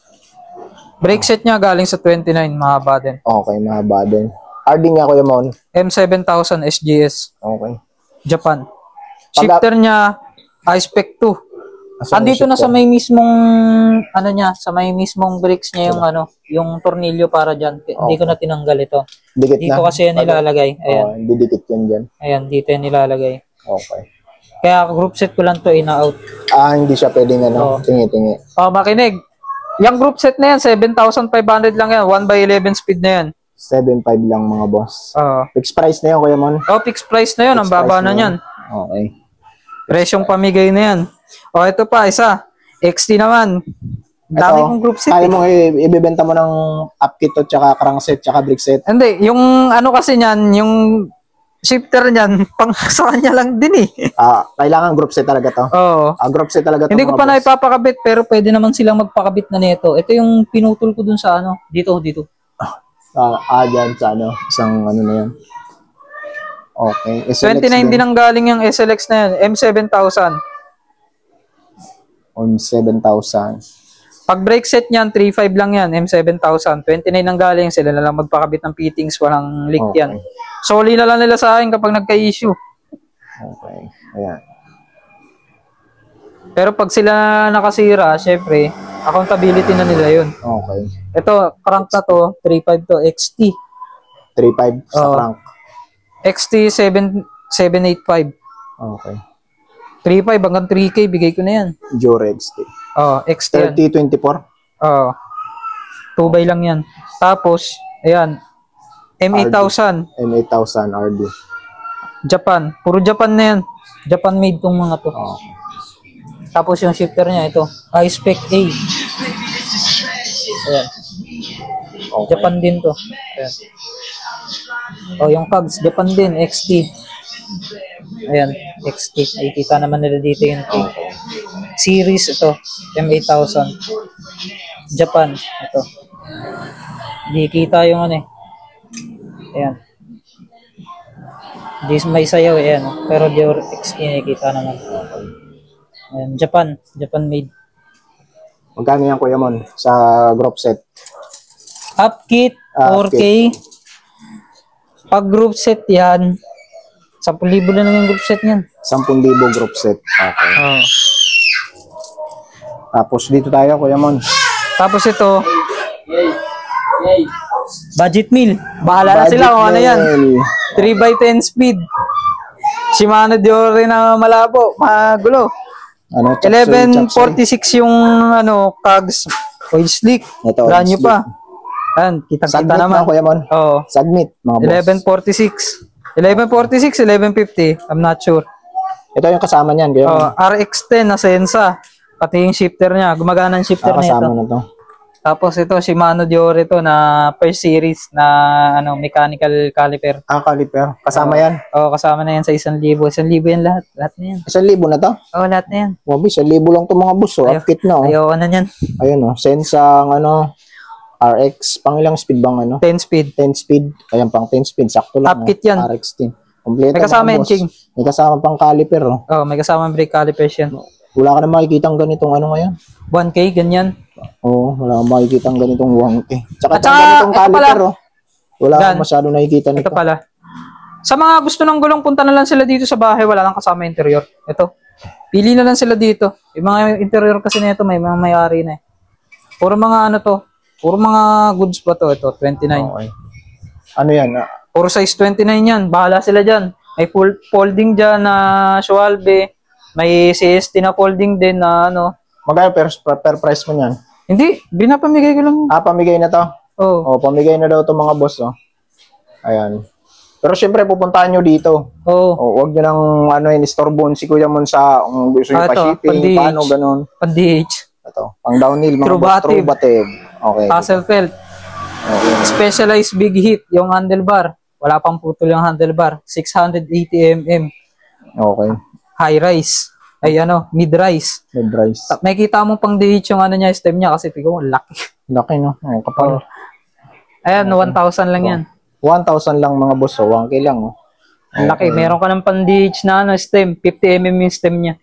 Brake set niya galing sa 29, mahaba din. Okay, mahaba din. RD nga, Kuya Mon. M7000 SGS, Okay. Japan. Shifter niya, iSpec 2. Asan Andito yung na sa shifter? may mismong niya, sa may mismong brakes niya yung yung tornilyo para diyan. Hindi ko na tinanggal ito. Dikit Dito na. kasi yan nilalagay. Ayan. Oh, didikit yan dyan. Ayan, dito yan nilalagay. Okay. Kaya group set ko lang to in-out. Hindi siya pwedeng Oo. tingi-tingi. Oh, makinig. Yung group set na yan, 7,500 lang yan. 1x11 speed na yan. 7.5 lang, mga boss. Oo. Fixed price na yun, Kuya Mon. Oh, fixed price na yun. Ang Fixed baba price na yan. Okay. Presyong pamigay na yan. Oh, ito pa, isa. XT naman. Dami kong group set. Kaya mo ibebenta mo ng upkit to, tsaka crankset, tsaka brake set. Hindi, yung kasi niyan, yung shifter niyan, pang sa kanya lang din eh. Kailangan group set talaga to. Oo. Group set talaga to, Hindi ko mga pa na boss. ipapakabit, pero pwede naman silang magpakabit na nito. Ito yung pinutol ko dun sa dito. Dyan sa isang na yan. Okay. SLX 29 din ang galing yung SLX na yan. M7000. On 7,000. Pag brake set niyan, 3.5 lang yan. M7000. 29 ang galing. Sila na lang magpakabit ng fittings. Walang leak Okay. yan. Soli na lang nila sa akin kapag nagka-issue. Okay. Ayan. Pero pag sila nakasira, syempre, accountability na nila yun. Okay. Ito, crank na to, 3.5 to, XT. 3.5 sa Oo. crank. XT 785. Okay. 3.5 hanggang 3K, bigay ko na yan. Jure XT. Oh, XT yan. 3024. Oh. 2x lang yan. Tapos, ayan. M8000, M8000 RD. Japan. Puro Japan na yan. Japan made tong mga to. Okay. Tapos yung shifter niya, ito. iSpec A. Ayan. Okay. Japan din to. Ayan. Oh, yung cogs, Japan din. XT. Ayan, XT. Nakikita naman nila dito yung T. Series, ito. M8000. Japan. Ito. Hindi kita yung Ayan. Hindi may sayaw, ayan. Pero Dior XT nakikita naman. Ayan, Japan. Japan made. Magkano yan, Kuya Mon, sa group set? Upkit, 4K. Pag group set yan, 10,000 na lang yung group set niyan. 10,000 group set. Okay. Oh. Tapos dito tayo, Kuya Mon. Tapos ito, budget meal. Bahala na sila kung ano yan. 3x10 speed. Shimano Dior rin na malabo, magulo. Ano, chapsel. 1146 yung cogs, oil slick. Ito, Brand oil new pa. Ayan, kita-kita Submit naman. na, Kuya Mon. Oo. Submit, mga boss. 1146, 1150, I'm not sure. Ito yung kasama niyan, Kuya Mon. RX10 na Sensa. Pati yung shifter niya, gumagana ang shifter niya Kasama ito. na to. Tapos ito, Shimano Diore to na first series na ano mechanical caliper. Caliper. Kasama yan. Oo, kasama na yan sa 1,000. 1,000 yan lahat. Lahat na yan. 1,000 na to? Oo, lahat na yan. Wabi, 1,000 lang to mga boss. Oh. Upkit na. Oh. Ayoko na yan. Ayun oh. Sensang ano, RX. Pang ilang speed bang ano? 10 speed. 10 speed. Ayan, pang 10 speed. Sakto lang. Upkit yan. RX 10. Kompleto May kasama mga yan, boss. Ching. May kasama pang caliper. Oh. Oo, may kasama brake calipers yan. Wala ka na makikita ang ganitong ano ngayon. 1K, ganyan. Oo, wala kang makikita ang ganitong wangke. Tsaka At saka, itong ganitong ito caliper, pala. oh. Wala Dan, kang masyado nakikita nito. Ito pala. Sa mga gusto ng gulong, punta na lang sila dito sa bahay. Wala lang kasama interior. Ito. Pili na lang sila dito. Yung mga interior kasi nito may mga may-ari na eh. Puro mga ano to. Puro mga goods pa to. Ito, 29. Okay. Ano yan? Puro size 29 yan. Bahala sila dyan. May full folding dyan na Schwalbe. May CST na folding din na ano. Magkano per price mo yan? Hindi. Binapamigay ko lang. Pamigay na to? Oo. Oh, pamigay na daw to mga boss, oh. Ayan. Pero syempre, pupuntahan nyo dito. Oo. Oh, huwag nyo nang ano yun, istorboon si Kuya Mon sa kung gusto nyo pa-shipping, paano, ganun. Pan-DH. Ito, pang downhill, mga boss, True Batib. Okay. Hasselfeld. Okay. Specialized big hit, yung handlebar. Wala pang putol yung handlebar. 680 mm. Okay. High rise. Ay ano, mid rise. Mid rise. May kita mo pang DH yung ano niya, stem niya kasi tigong laki. Laki, no? Oh, kapal. Ayan, 1,000 lang yan. 1,000 lang mga boss, oh. 1K lang, oh. Ang laki. Meron ka ng pang DH na ano, stem. 50 mm yung stem niya.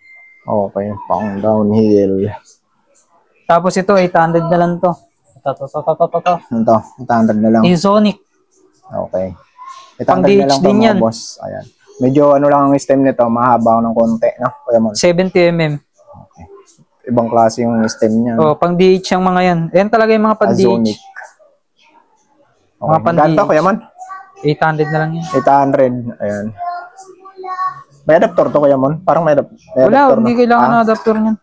Okay, pang downhill. Tapos ito, 800 na lang to. Ito. Ito, 800 na lang. Isonic. Okay. 800 Pang na DH lang to din mga yan. boss. Ayan. Medyo ano lang ang stem nito, mahaba ng konti, no? Kuya Mon. 70 mm. Ibang klase yung stem niya. Oh, pang DH yung mga yan. Ayan talaga yung mga pang DH. Azonic. Okay. Mga pang Magkano to, DH. Kuya Mon? 800 na lang yan. 800. Ayan. May adapter to, Kuya Mon? Parang may Wala, adapter, hindi no? kailangan na adapter niyan.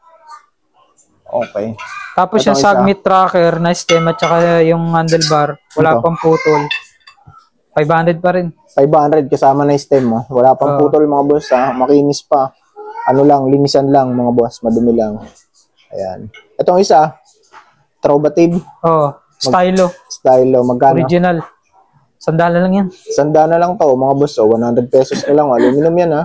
Okay. Tapos Ito yung isa. submit tracker na stem at saka yung handlebar, wala Ito. pang putol. 500 pa rin. 500 kasama na yung stem mo. Wala pang putol mga boss, ha? Makinis pa. Ano lang, linisan lang mga boss. Madumi lang. Ayan. Itong isa, Trobatib. Oh, stylo, Stylo. Magkano? original. Sandala lang yan. Sanda na lang to, mga boss. Oh, 100 pesos na lang. Aluminum yan, ha?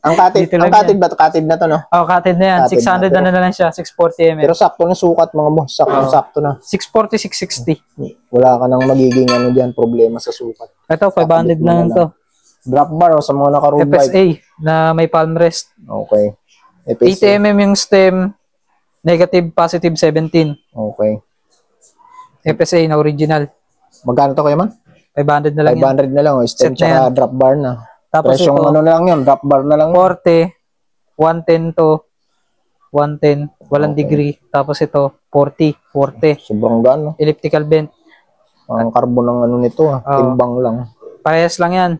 Ang katid, Dito lang ang katid ba? Katid na to, no? Oh, katid na yan. Katid 600 na, na lang siya. 640 mm. Pero sakto na sukat, mga boss. Sakto na. 640, 660. Wala ka nang magiging ano dyan, problema sa sukat. Ito, 500 na lang to. Drop bar, sa mga naka-road bike. FSA na may palm rest. Okay. 80 mm yung stem. Negative, positive 17. Okay. FSA na original. Magkano to kayo man? 500 na lang yan. 500 na lang. Oh. Stem Set na tsaka drop bar na. Tapos Presyong ito, ano na lang yun, drop bar na lang. 40, 110 to 110, walang Okay. degree. Tapos ito, 40. Sobrang gano. Elliptical bend. Ang carbon ng ano nito, timbang lang. Parehas lang yan.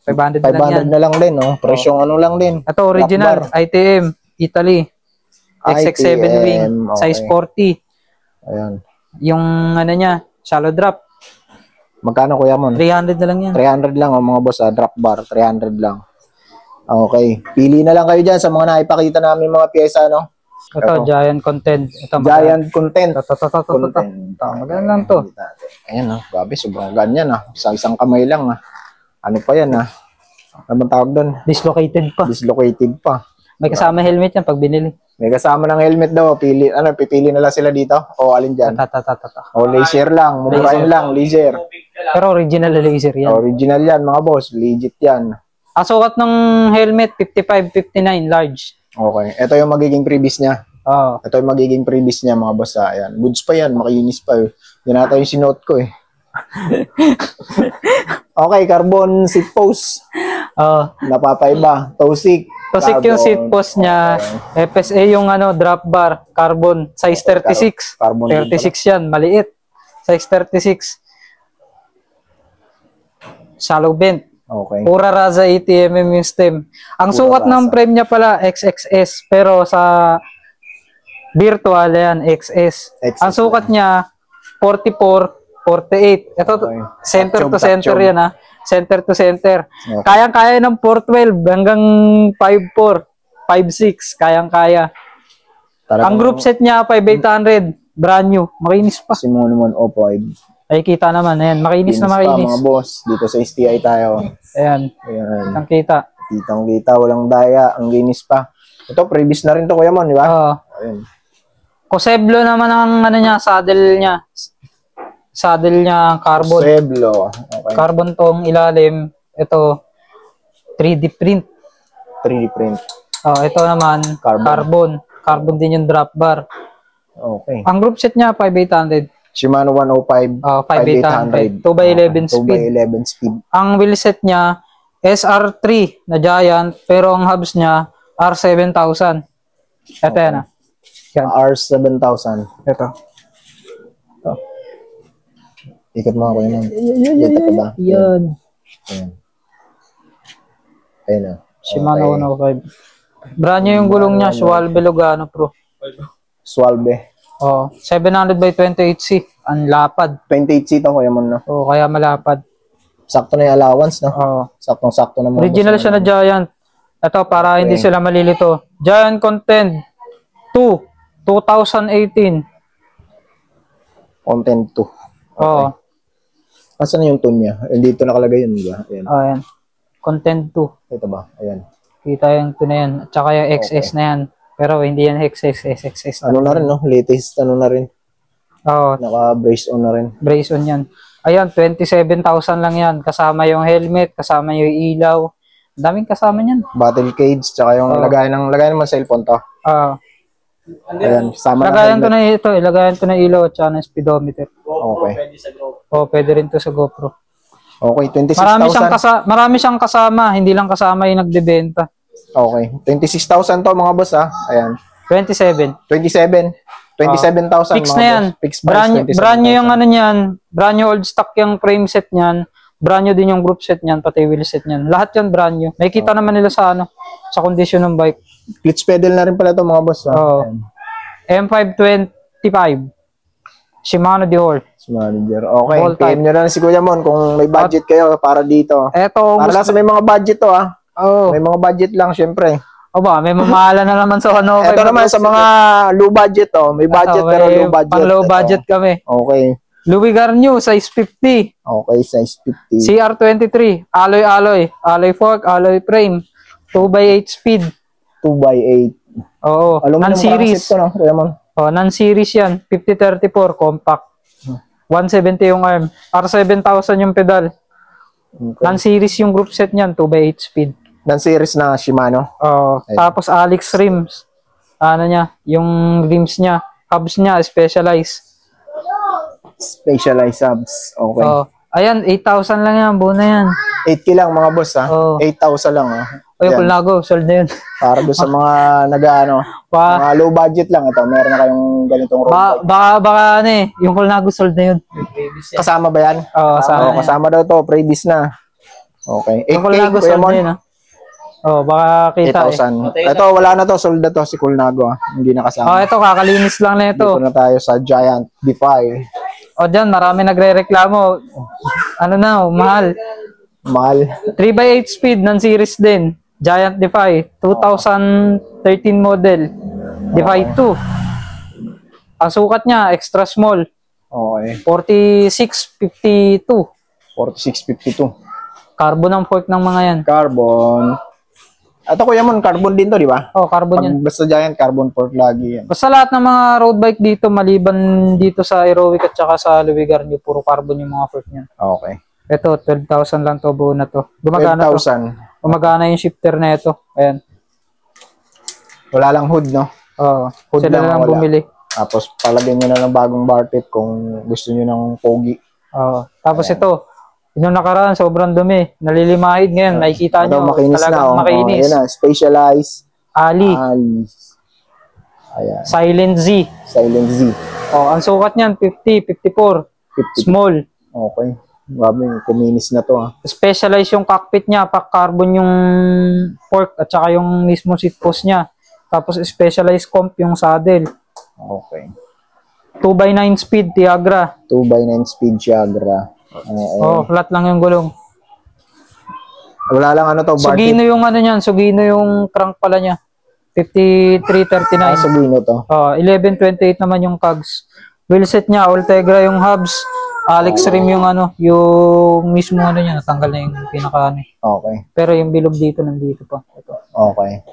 500 na lang yan. 500 na lang din, oh. Presyong ano lang din. Ito, original. Drop bar. ITM, Italy. XX7 ITM, wing, size 40. Ayan. Yung ano niya, shallow drop. Magkano kuya mo? 300 na lang yan. 300 lang, oh, mga boss, drop bar. 300 lang. Okay. Pili na lang kayo dyan sa mga naipakita namin mga pyesa, no? Ito, giant content. Ito, Giant content. Ito. Maganda lang to. Ayan, oh. Grabe, sobrang ganyan, ah. Sa isang kamay lang, ah. Ano pa yan, ah? Ano bang tawag doon? Dislocated pa. Dislocated pa. May kasama helmet yan pag binili. May kasama ng helmet daw. Pipili na lang sila dito? O alin dyan? O laser lang. Mumurahin lang. Laser. Pero original na laser yan. Original yan mga boss. Legit yan. Ang sukat ng helmet, 55-59 large. Okay. Ito yung magiging previous niya. Oo. Ito yung magiging previous niya mga boss. Ayan. Goods pa yan. Makinis pa. Yan ata yung sinuot ko eh. Okay. Carbon seat post. Oo. Napapaiba. Toe seat. Tosik yung seat post niya. FSA yung ano, drop bar, carbon, size 36. Carbon 36 yan, maliit. Size 36. Shallow bend. Okay. Pura Raza 80 mm yung stem. Ang sukat ng frame niya pala, XXS. Pero sa virtual, yan, XS. Ang sukat niya, 44, 48. Ito, Okay. center to Tatsyog, center tatsyog. yan, ha. Center to center. Okay. Kayang-kaya ng 412 hanggang 54, 56. Kayang-kaya. Talagang Ang group set niya, 5800. Brand new. Makinis pa. Simonimon O5. Ay, kita naman. Ayan, makinis na Pa, makinis. mga boss. Dito sa STI tayo. Ayan, Ayan. ang kita. Kitang-kita, walang daya. Ang linis pa. Ito, previous na rin to, Kuya Mon, di ba? Oo. Ayan. Coseblo naman ang ano niya, saddle niya. Saddle niya, carbon. Seblo. Okay. Carbon tong ilalim. Ito, 3D print. 3D print. Oh, ito naman, Carbon. carbon. Carbon din yung drop bar. Okay. Ang group set niya, 5800. Shimano 105. 5800. 2x11 speed. 2x11 speed. Ang wheel set niya, SR3 na Giant, pero ang hubs niya, R7000. Ito yan ah. Yan. R7000. Ito. Ikot mo ako yun. Kita pa ba? Yan. Ayan. Ayan na. Shimano 105. Brand new yung gulong niya, Schwalbe Lugano Pro. Swalbe. Oh, 700 by 28C. Ang lapad. 28 seat ang Kuya Mon, no? Oh, kaya malapad. Sakto na yung allowance, no? Oh. Saktong-sakto na mga Original boss, siya na Giant. Ito, para hindi sila malilito. Giant Content 2, 2018. Content 2. Oh, Asan na yung tune niya? Dito nakalagay yun, di ba? Ayan. oh, ayan. Content 2. Ito ba? Ayan. Kita yung 2 na yan. At saka yung XS na yan. Pero hindi yan XS, SXS. Ano na rin, no? Latest, ano na rin. Oh, Naka-brace on na rin. brace on yan. Ayan, 27,000 lang yan. Kasama yung helmet, kasama yung ilaw. Ang daming kasama yan. Battle cage, tsaka yung lagayan ng cellphone to. Ah, Ayan, sama na lagayan helmet. to na ito, ilagayan to na ilaw at saka ng speedometer. Okay. Oh, pwede rin to sa GoPro. Okay, Marami siyang kasama, hindi lang kasama yung nagbebenta. Okay. 26,000 to mga boss, ha? Ayan. 27. 27. 27,000 Fix mga na yan. boss. Fixed price, Brand new 27,000. yung ano niyan. Brand new old stock yung frame set niyan. Brand new din yung group set niyan, pati wheel set niyan. Lahat yan brand new. May kita naman nila sa ano, sa condition ng bike. Clutch pedal na rin pala to mga boss, ha? Oh. Ayan. M525. Shimano Dior. Si manager. Okay. Ball type. PM nyo na si Kuya Mon kung may budget kayo para dito. Eto, Para lang sa may mga budget to, ha? oh. May mga budget lang, syempre. O ba, may mamahala na naman sa ano. Ito naman sa mga low budget, oh. May budget pero low budget. Pang low Ito. budget kami. Okay. Louis Garneau, size 50. Okay, size 50. CR23, alloy fork, alloy frame, 2x8 speed. 2x8. Oo, Aluminum non-series. to, no? Kuya Mon. Oh, non-series yan, 5034 compact. 170 yung arm, R7000 yung pedal. Okay. Non-series yung group set niyan, 2x8 speed. Non-series na Shimano. Oh, Ayun. tapos Alex rims. Ano niya, yung rims niya, hubs niya, specialized. Specialized subs. Okay. Oh, ayan, 8,000 lang yan, buo na yan. 8K lang mga boss, ha? Oo. 8,000 lang, ha? Oy, Yan. Kulnago, sold na yun. Para doon sa mga nag-ano, mga low budget lang ito. Meron na kayong ganitong road bike. Baka ano eh, yung Kulnago sold na yun. Kasama ba yan? Oo, Oo, kasama daw to. Previous na. Okay. Yung 8K, Kulnago Kuya sold Mon. na yun, ha? Oh, baka kita eh. 8,000. Ito, wala na to. Sold na to si Kulnago, ha? Hindi na Oh, kasama. ito, kakalinis lang na ito. Dito na tayo sa Giant Defy. O, dyan, marami nagre-reklamo. Ano na, mahal. Mahal. 3x8 speed, non-series din. Giant Defy, 2013 model. Defy 2. Ang sukat niya, extra small. Okay. 4652. 4652. Carbon ang fork ng mga yan. Carbon. Ito Kuya Mon, carbon din to, di ba? Oh, carbon yan. Pag basta Giant, carbon fork lagi yan. Basta lahat ng mga road bike dito, maliban dito sa Heroic at saka sa Louis Garneau, puro carbon yung mga fork niyan. Okay. Ito, 12,000 lang to, buo na to. Gumagana to. 12,000. Gumagana yung shifter na ito. Ayan. Wala lang hood, no? Oo. Hood Sila na lang wala. bumili. Tapos palagyan nyo na ng bagong bar tip kung gusto nyo ng pogi. Oo. Tapos ito, yung nakaraan, sobrang dumi. Nalilimahid ngayon. Nakikita Ito, nyo. makinis na. Talagang Oh. makinis. Ayan na, specialized. Ali. Ayan. Silent Z. Silent Z. Oh, ang sukat niyan, 50, 54. 50. Small. Okay. Grabe, kuminis na to, ha. Specialized yung cockpit niya. Pack carbon yung fork at saka yung mismo seat post niya. Tapos specialized comp yung saddle. Okay. 2x9 speed, Tiagra. 2x9 speed Tiagra. Oh, flat lang yung gulong. Wala lang ano to, bar tip. Sugino yung ano niyan, Sugino yung crank pala niya. 5339. Subino to. Oh, 1128 naman yung cogs. Wheelset niya, Ultegra yung hubs. Alex rim yung ano, yung mismo ano niya, natanggal na yung pinaka ano. Okay. Pero yung bilog dito, nandito pa. Ito. Okay.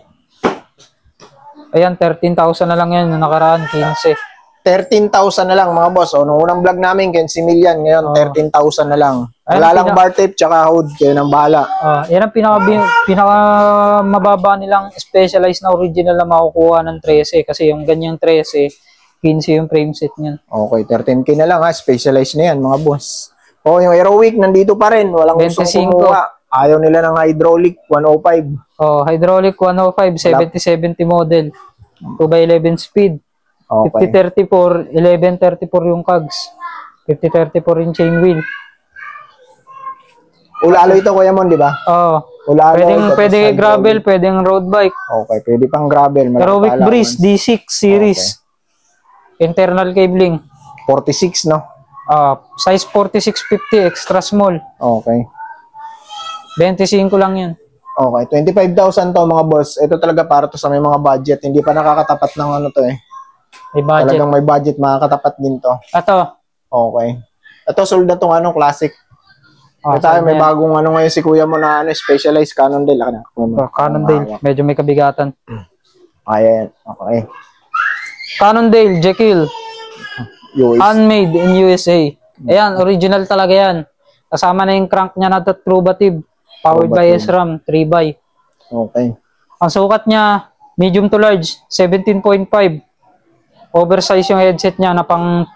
Ayan, 13,000 na lang yan, nung nakaraan, 15. 13,000 na lang mga boss. O, nung unang vlog namin, 15 million. Ngayon, 13,000 na lang. Wala lang bar tape, tsaka hood. Kayo nang bahala. Yan ang pinaka mababa nilang specialized na original na makukuha ng 13. Kasi yung ganyang 13, 15 yung frame set niyan. Okay, 13K na lang ha. Specialized na yan mga boss. O, yung Aerowick, nandito pa rin. Walang gustong 25. kumuha. Ayaw nila ng hydraulic, 105. Hydraulic 105, 7070 model. 2x11 speed. Okay. 5034, 1134 yung cogs. 5034 yung chain wheel. Ulalo ito, Kuya Mon, di ba? Ulalo. Pwede gravel, pwedeng road bike. Okay, pwede pang gravel. Aerowick Breeze D6 series. Okay. Internal cabling. 46, no? Size 4650, extra small. Okay. 25 lang yan. Okay, 25,000 to mga boss. Ito talaga para to sa may mga budget. Hindi pa nakakatapat ng ano to eh. May budget. Talagang may budget, makakatapat din to. Ito. Okay. Ito sold na tong ano, classic. Tayo, may bagong ano ngayon si Kuya mo na ano, specialized Cannondale. Cannondale. Medyo may kabigatan. Ayan. Okay. Cannondale, Jekyll. US. Handmade in USA. Ayan, original talaga yan. Kasama na yung crank niya na Trubative. Powered by SRAM, 3x. Okay. Ang sukat niya, medium to large, 17.5. Oversize yung headset niya na pang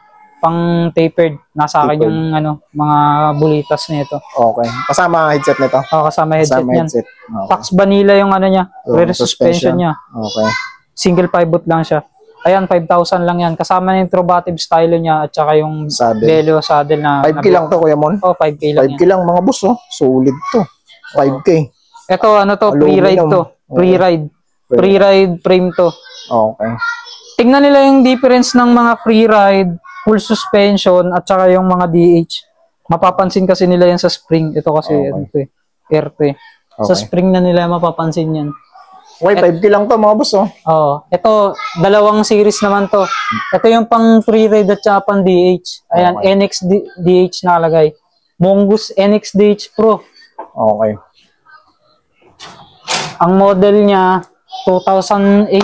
tapered. Nasa akin yung ano, mga bulitas nito. Okay. Kasama ang headset nito? Kasama headset niyan. Okay. Pax Vanilla yung ano niya, rear suspension niya. Okay. Single pivot lang siya. Ayan, 5,000 lang yan. Kasama na yung Trubative stylo niya at saka yung Velio saddle na... 5K lang to, Kuya Mon? 5K lang 5K lang mga boss, oh. Solid to. 5K. Ito, ano to, pre-ride to. Pre-ride. Pre-ride frame to. Okay. Tingnan nila yung difference ng mga pre-ride, full suspension, at saka yung mga DH. Mapapansin kasi nila yan sa spring. Ito kasi, ano to eh, air to eh. Sa spring na nila mapapansin yan. Okay, 5K lang to mga boss, oh. Ito, dalawang series naman to. Ito yung pang pre-ride at saka pang DH. Ayan, NX DH nakalagay. Mongoose NX DH Pro. Okay. Ang model niya, 2008.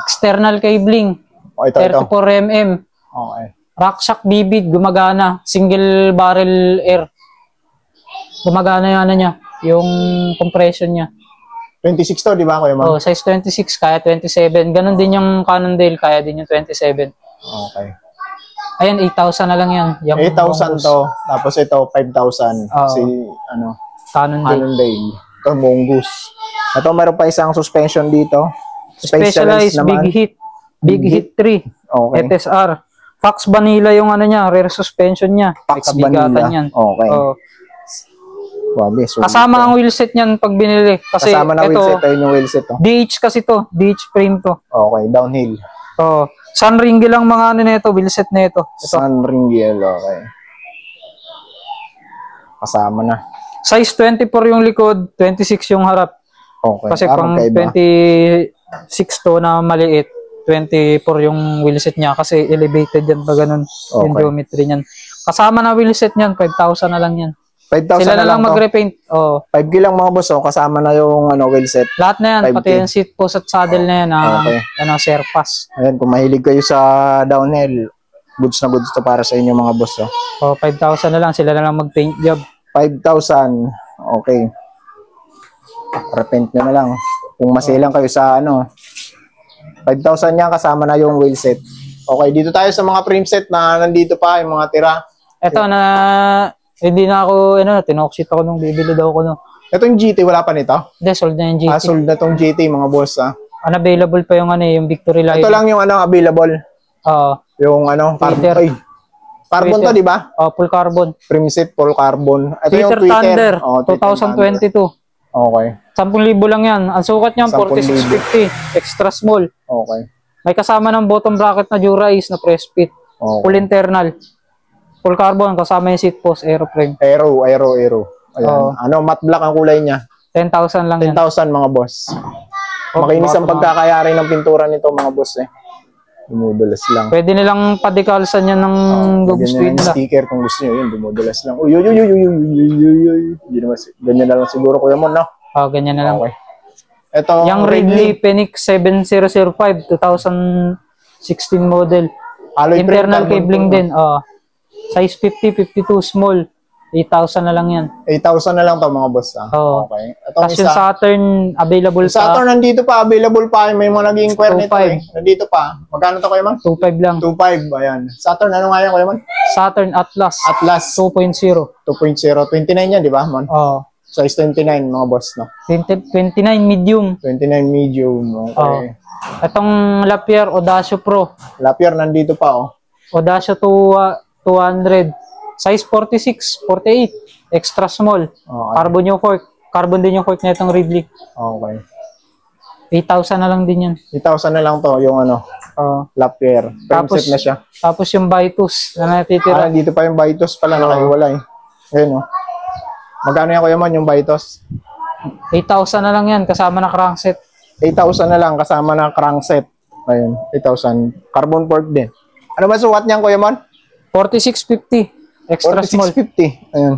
External cabling. 34mm. Okay. Rackshack bibig, gumagana. Single barrel air. Gumagana yung ano niya, yung compression niya. 26 to, di ba, Kuya Mon? Size 26, kaya 27. Ganon din yung Cannondale, kaya din yung 27. Okay. Ayan, 8,000 na lang yan. 8,000 to. Tapos ito, 5,000. Si, ano, Cannondale. Ito, Mongoose. Ito, meron pa isang suspension dito. Specialized naman. Big Hit 3. Okay. FSR. Pax Vanilla yung ano niya, rear suspension niya. Pax Vanilla. Yan. Okay. Wabi, kasama ang wheelset niyan pag binili. Kasi kasama na wheelset, ayun yung wheelset to. DH kasi to. DH frame to. Okay, downhill. Sunringy lang mga ano nito, wheelset nito. Sunringy, okay. Kasama na. Size 24 yung likod, 26 yung harap. Okay. Kasi pang 26 to na maliit, 24 yung wheelset niya kasi elevated yan pa ganun. Yung geometry niyan. Kasama na wheelset niyan, 5,000 na lang yan. 5,000 sila na lang mag-repaint. 5K lang mga boss, kasama na yung ano, wheelset. Lahat na yan, 5K. Pati yung seat post at saddle na yan, ano, Serpas. Ayan, kung mahilig kayo sa downhill, goods na goods to para sa inyo mga boss. 5,000 na lang, sila na lang mag-paint job. 5,000, okay. Repaint nyo na lang. Kung masilang kayo sa ano, 5,000 yan, kasama na yung wheelset. Okay, dito tayo sa mga frame set na nandito pa, yung mga tira. Ito na... Hindi na ako, tinoksit ako nung bibili daw ko. Itong GT, wala pa nito? Hindi, sold na yung GT. Sold na tong GT, mga boss, Unavailable pa yung yung Victory Line. Ito lang yung available. Yung carbon. Carbon to, di ba? Full carbon. Frame set, full carbon. Ito Twitter yung Twitter. Thunder, 2022. Okay. 10,000 lang yan. Ang sukat niyan, 4650. Extra small. Okay. May kasama ng bottom bracket na Dura-Ace na press fit. Okay. Full internal. Full carbon, kasama yung seat post, aeroplane. Aero. Ayan. Matte black ang kulay niya. 10,000 lang 10,000 mga boss. Makinis ang pagkakayari ng pintura nito mga boss Dumudulas lang. Pwede nilang padikalsan yan ng Googs Ganyan Tweed yung na. sticker kung gusto nyo yun. Dumudulas lang. Uy, uy, uy, uy, uy, uy, uy, uy, uy. Hindi naman, ganyan na lang siguro Kuya Mon, no? Ganyan na lang. Okay. Ito, Yung Ridley Phoenix 7005 2016 model. alloy print, Internal carbon cabling fiber. din. Size 50, 52 small. 8,000 na lang yan. 8,000 na lang to mga boss. Oo. Okay. Itong Tapos yung isa. Saturn available Yung Saturn nandito pa, available pa. May mga nag-inquire nito 2.5. eh. Nandito pa. Magkano to Kuya Man? 2.5 lang. 2.5. Ayan. Saturn, ano nga yan Kuya Man? Saturn Atlas Atlas 2.0. 2.0. 29 yan, di ba man? Size 29 mga boss, no? 29 medium. 29 medium. Okay. Itong Lapierre Audacio Pro. Lapierre, nandito pa, oh. Audacio 200. Size 46, 48. Extra small. Okay. Carbon yung fork. Carbon din yung fork na itong Ridley. Okay. 8,000 na lang din yan. 8,000 na lang to, yung ano, Lapierre. Tapos, Frame set na siya. tapos yung Vitus na natitira. Dito pa yung Vitos pala, nakaiwalay. Ayun, oh. Magkano yan Kuya Man, yung Vitos? 8,000 na lang yan kasama na crankset. 8,000 na lang kasama ng crankset. Ayun, 8,000. Carbon fork din. Ano ba sukat niyan Kuya Man? 4650. Extra small. 4650. Ayun.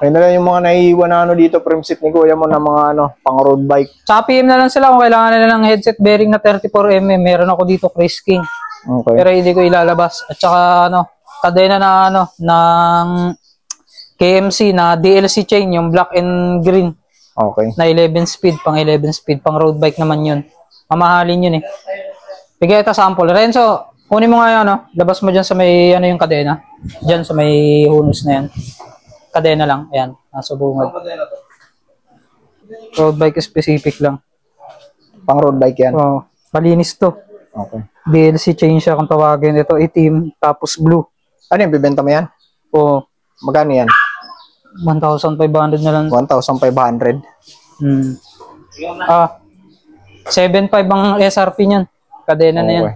Ayun na lang yung mga naiiwan na ano dito, frame set ni Kuya Mon na mga ano, pang road bike. Sa PM na lang sila kung kailangan nila ng headset bearing na 34mm. Meron ako dito Chris King. Okay. Pero hindi ko ilalabas. At saka ano, kadena na ano, ng KMC na DLC chain, yung black and green Okay. na 11 speed, pang 11 speed, pang road bike naman yun. Mamahalin yun eh. Bigay ito sample. Renzo, kunin mo nga yan, ano, labas mo dyan sa may, ano yung kadena. Dyan sa may hunos na yan. Kadena lang, ayan, nasa bungad. Road bike specific lang. Pang road bike yan. Malinis to. Okay. DLC chain siya kung tawagin. Ito itim, tapos blue. Ano yung bibenta mo yan? Magkano yan? 1,500 na lang. 1,500. 7.5 ang SRP niyan. Kadena na yan. Okay.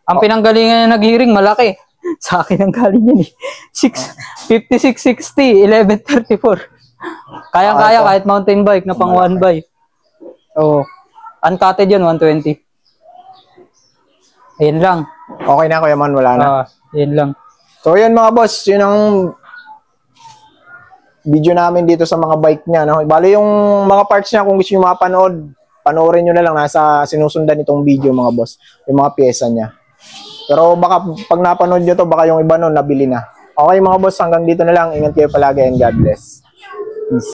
Ang pinanggalingan na nag-hearing, malaki. Sa akin ang galing yan eh. 5660, 1134. Kayang-kaya kahit mountain bike na pang 1x. Uncutted yun, 120. Ayun lang. Okay na Kuya Man, wala na. Ayun lang. So yun mga boss, yun ang video namin dito sa mga bike niya. No? Bali yung mga parts niya, kung gusto nyo mapanood, panoorin nyo na lang. Nasa sinusundan itong video mga boss. Yung mga pyesa niya. Pero baka pag napanood nyo to, baka yung iba nun nabili na. Okay mga boss, hanggang dito na lang. Ingat kayo palagi and God bless. Peace.